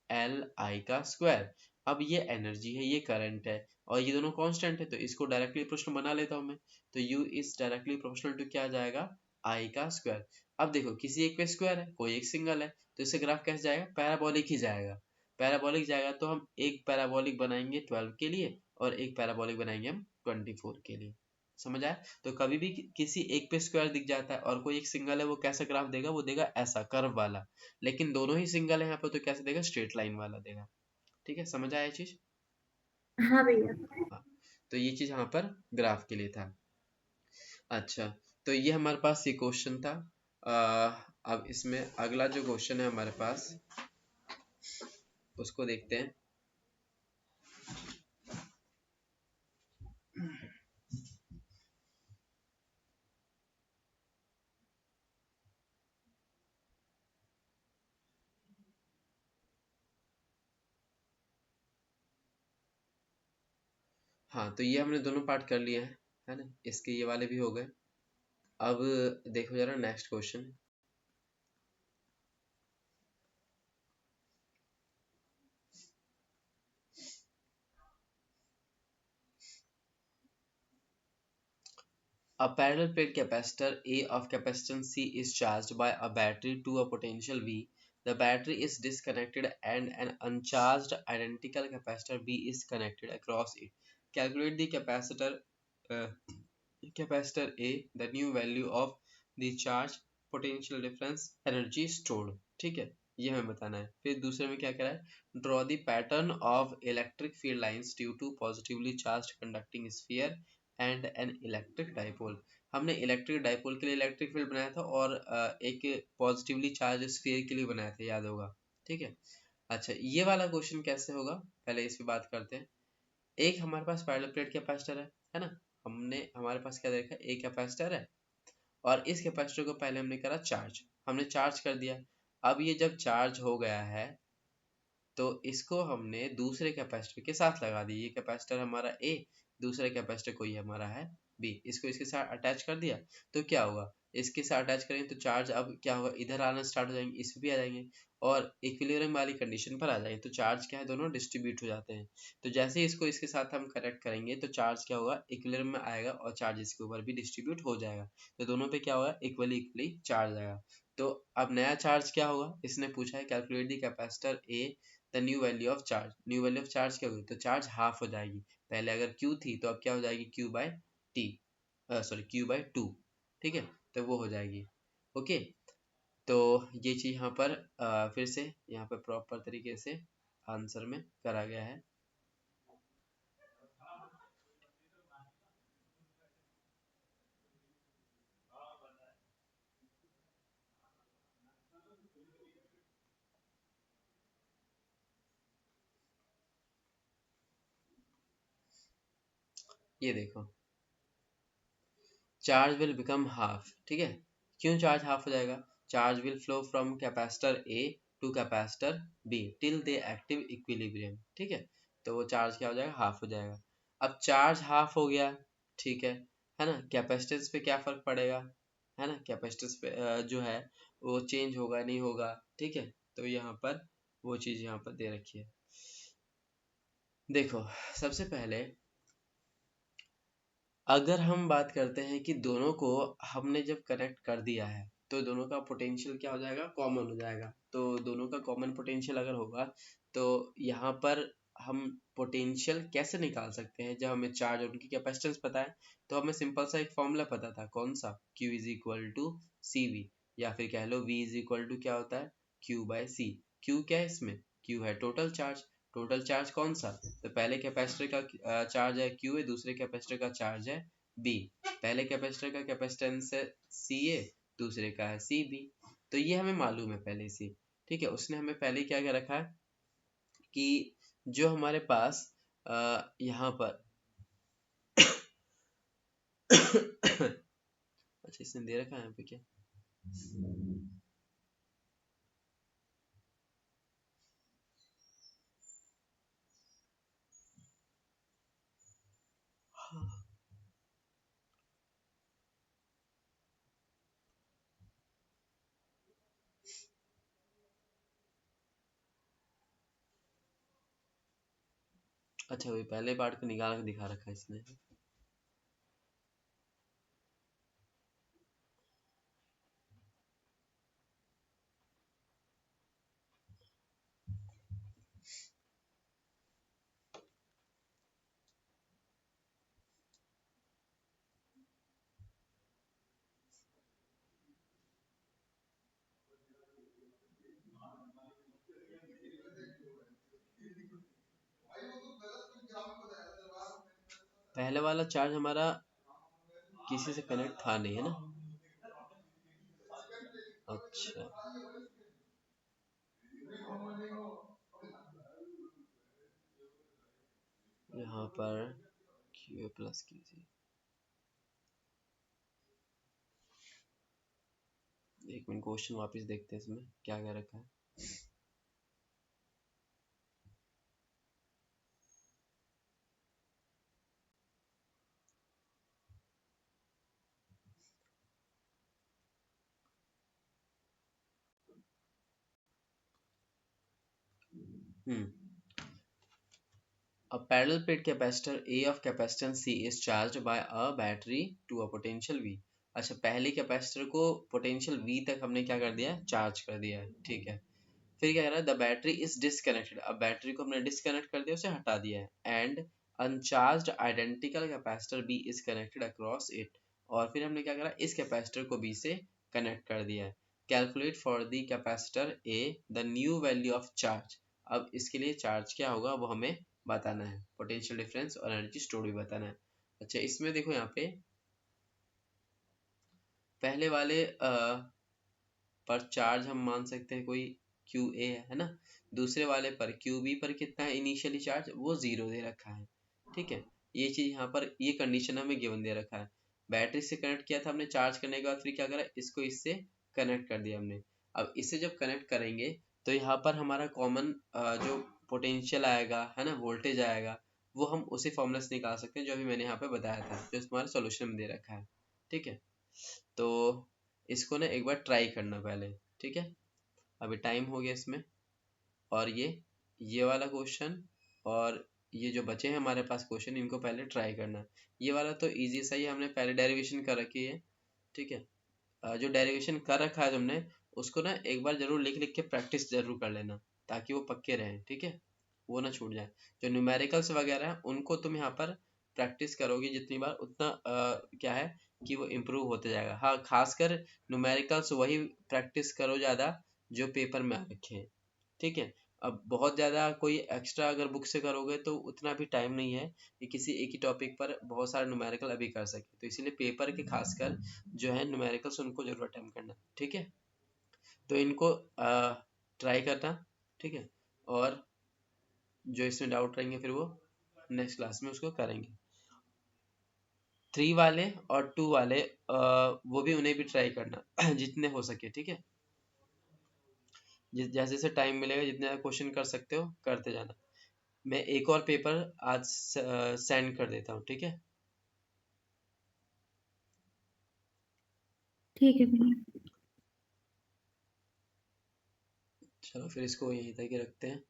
L I का स्क्वायर। अब ये एनर्जी है, ये करंट है, और ये दोनों कांस्टेंट है, तो इसको डायरेक्टली प्रोपोर्शनल बना लेता हूं मैं, तो u is directly proportional to क्या आ जाएगा, i का स्क्वायर। अब देखो किसी एक पे स्क्वायर है, कोई एक सिंगल है, तो इससे ग्राफ कैसे जाएगा, पैराबोलिक ही जाएगा, पैराबोलिक जाएगा, तो हम एक पैराबोलिक बनाएंगे 12 के लिए और एक पैराबोलिक बनाएंगे हम 24 के लिए, समझ आया? तो कभी भी किसी एक पे स्क्वायर दिख जाता है और कोई एक सिंगल है, वो कैसा ग्राफ देगा? वो देगा ऐसा कर्व वाला। लेकिन दोनों ही सिंगल है यहाँ पे, तो कैसे देगा? स्ट्रेट लाइन वाला देगा। ठीक है, समझ आया ये चीज? हाँ भैया। हाँ, तो ये चीज यहाँ पर ग्राफ के लिए था। अच्छा, तो ये हमारे पास ये क्वेश्चन था। अब इसमें अगला जो क्वेश्चन है हमारे पास, उसको देखते हैं। हाँ, तो ये हमने दोनों पार्ट कर लिए हैं, है ना? इसके ये वाले भी हो गए। अब देखो जरा next question. A parallel plate capacitor A of capacitance C is charged by a battery to a potential V. The battery is disconnected and an uncharged identical capacitor B is connected across it. Calculate the uh, capacitor A, the new value of the charge, potential difference, energy stored. ठीक है, ये हमें बताना है। फिर दूसरे में क्या कह रहा है? Draw the pattern of electric field lines due to positively charge conducting sphere and an electric dipole. हमने इलेक्ट्रिक डाइपोल के लिए इलेक्ट्रिक फील्ड बनाया था और एक पॉजिटिवली चार्ज स्फीयर के लिए बनाया था, याद होगा। ठीक है, अच्छा ये वाला क्वेश्चन कैसे होगा, पहले इस पे बात करते हैं। एक हमारे पास पैरेलल प्लेट कैपेसिटर है ना? हमने हमारे पास क्या देखा? एक कैपेसिटर है और इस कैपेसिटर को पहले हमने करा चार्ज, हमने चार्ज कर दिया। अब ये जब चार्ज हो गया है तो इसको हमने दूसरे कैपेसिटर के साथ लगा दी। ये कैपेसिटर हमारा ए, दूसरा कैपेसिटर कोई हमारा है बी, इसको इसके साथ अटैच कर दिया। तो क्या होगा? इसके साथ अटैच करेंगे तो चार्ज अब क्या होगा? इधर आना स्टार्ट हो जाएंगे, इस पे भी आ जाएंगे और इक्विलिब्रियम वाली कंडीशन पर आ जाएंगे, तो चार्ज क्या है? दोनों डिस्ट्रीब्यूट हो जाते हैं। तो जैसे ही इसको इसके साथ हम कनेक्ट करेंगे तो चार्ज क्या होगा? इक्विलिब्रियम में आएगा और चार्ज इसके ऊपर भी डिस्ट्रीब्यूट हो जाएगा। तो दोनों पे क्या होगा? इक्वली इक्वली चार्ज आएगा। तो अब नया चार्ज क्या होगा? इसने पूछा है calculate the capacitor A the new value of charge. New value of charge क्या होगी? तो चार्ज हाफ हो जाएगी। पहले अगर Q थी तो अब क्या हो जाएगी? Q by T, sorry Q by two. ठीक है, तो वो हो जाएगी। ओके, तो ये चीज यहाँ पर फिर से यहाँ पर प्रॉपर तरीके से आंसर में करा गया है। ये देखो, चार्ज विल बिकम हाफ। ठीक है, क्यों चार्ज हाफ हो जाएगा? Charge will flow from capacitor A to capacitor B till they active equilibrium. ठीक है, तो वो चार्ज क्या हो जाएगा? हाफ हो जाएगा। अब चार्ज हाफ हो गया, ठीक है ना? कैपेसिटेंस पे क्या फर्क पड़ेगा? है ना, कैपेसिटेंस पे जो है वो चेंज होगा नहीं होगा? ठीक है, तो यहाँ पर वो चीज यहाँ पर दे रखी है। देखो, सबसे पहले अगर हम बात करते हैं कि दोनों को हमने जब कनेक्ट कर दिया है तो दोनों का पोटेंशियल क्या हो जाएगा? कॉमन हो जाएगा। तो दोनों का कॉमन पोटेंशियल अगर होगा तो यहाँ पर हम पोटेंशियल कैसे निकाल सकते हैं? जब हमें चार्ज और उनकी कैपेसिटेंस पता है तो हमें सिंपल सा एक फॉर्मूला पता था, कौन सा? Q is equal to C V, या फिर कह लो V इज इक्वल टू क्या होता है? Q बाय सी। Q क्या है इसमें? Q है टोटल चार्ज। टोटल चार्ज कौन सा? तो पहले कैपेसिटर का चार्ज है Q है, दूसरे कैपेसिटर का चार्ज है B। पहले कैपेसिटर का कैपेसिटेंस है Ca, दूसरे का है Cb। तो ये हमें मालूम है पहले से। ठीक है, उसने हमें पहले क्या क्या रखा है कि जो हमारे पास यहाँ पर अच्छा इसने दे रखा है यहाँ पे क्या? अच्छा, वही पहले पार्ट को निकाल के दिखा रखा है इसने। पहले वाला चार्ज हमारा किसी से कनेक्ट था नहीं, है ना? अच्छा, यहाँ पर क्यू प्लस कीजिए। एक मिनट, क्वेश्चन वापस देखते हैं इसमें क्या क्या रखा है। हम्म A parallel plate capacitor A of capacitance C is charged by a battery to a potential V। अच्छा, पहले कैपेसिटर को पोटेंशियल V तक हमने क्या कर दिया है, चार्ज कर दिया है, ठीक है। फिर क्या कह रहा है, द बैटरी इज डिसकनेक्टेड। अब बैटरी को हमने डिसकनेक्ट कर दिया, उसे हटा दिया है। And uncharged identical capacitor B is connected across it. और फिर हमने क्या करा, इस कैपेसिटर को बी से कनेक्ट कर दिया है। Calculate for the capacitor A the new value of charge. अब इसके लिए चार्ज क्या होगा वो हमें बताना है, पोटेंशियल डिफरेंस और एनर्जी स्टोर भी बताना है। अच्छा, इसमें देखो यहाँ पे पहले वाले पर चार्ज हम मान सकते हैं कोई क्यू ए है ना। दूसरे वाले पर क्यू बी पर कितना है इनिशियली चार्ज, वो 0 दे रखा है, ठीक है। ये चीज यहाँ पर, ये कंडीशन हमें गिवन दे रखा है। बैटरी से कनेक्ट किया था हमने, चार्ज करने के बाद फिर क्या करा, इसको इससे कनेक्ट कर दिया हमने। अब इससे जब कनेक्ट करेंगे तो यहाँ पर हमारा कॉमन जो पोटेंशियल आएगा है ना, वोल्टेज आएगा, वो हम उसी फॉर्मूला से निकाल सकते हैं जो अभी मैंने यहाँ पे बताया था, जो हमारे सोल्यूशन में दे रखा है, ठीक है। तो इसको ना एक बार ट्राई करना पहले, ठीक है। अभी टाइम हो गया इसमें। और ये वाला क्वेश्चन और ये जो बचे हैं हमारे पास क्वेश्चन, इनको पहले ट्राई करना। ये वाला तो इजी सा ही, हमने पहले डेरिवेशन कर रखी है, ठीक है। जो डेरिवेशन कर रखा है तुमने, उसको ना एक बार जरूर लिख लिख के प्रैक्टिस जरूर कर लेना, ताकि वो पक्के रहें, ठीक है, वो ना छूट जाए। जो न्यूमेरिकल्स वगैरह है उनको तुम यहाँ पर प्रैक्टिस करोगे जितनी बार, उतना क्या है कि वो इम्प्रूव होते जाएगा। हाँ, खासकर न्यूमेरिकल्स वही प्रैक्टिस करो ज़्यादा जो पेपर में आ रखे हैं, ठीक है। अब बहुत ज़्यादा कोई एक्स्ट्रा अगर बुक से करोगे तो उतना भी टाइम नहीं है कि किसी एक ही टॉपिक पर बहुत सारे न्यूमेरिकल अभी कर सके, तो इसीलिए पेपर के खासकर जो है न्यूमेरिकल्स उनको जरूर अटेम्प्ट करना, ठीक है। तो इनको ट्राई करना, ठीक है। और जो इसमें डाउट रहेंगे फिर वो नेक्स्ट क्लास में उसको करेंगे। 3 वाले और 2 वाले वो भी, उन्हें भी ट्राई करना जितने हो सके, ठीक है। जैसे जैसे टाइम मिलेगा, जितने क्वेश्चन कर सकते हो करते जाना। मैं एक और पेपर आज सेंड कर देता हूँ, ठीक है। ठीक है भैया। चलो फिर इसको यहीं तक ही रखते हैं।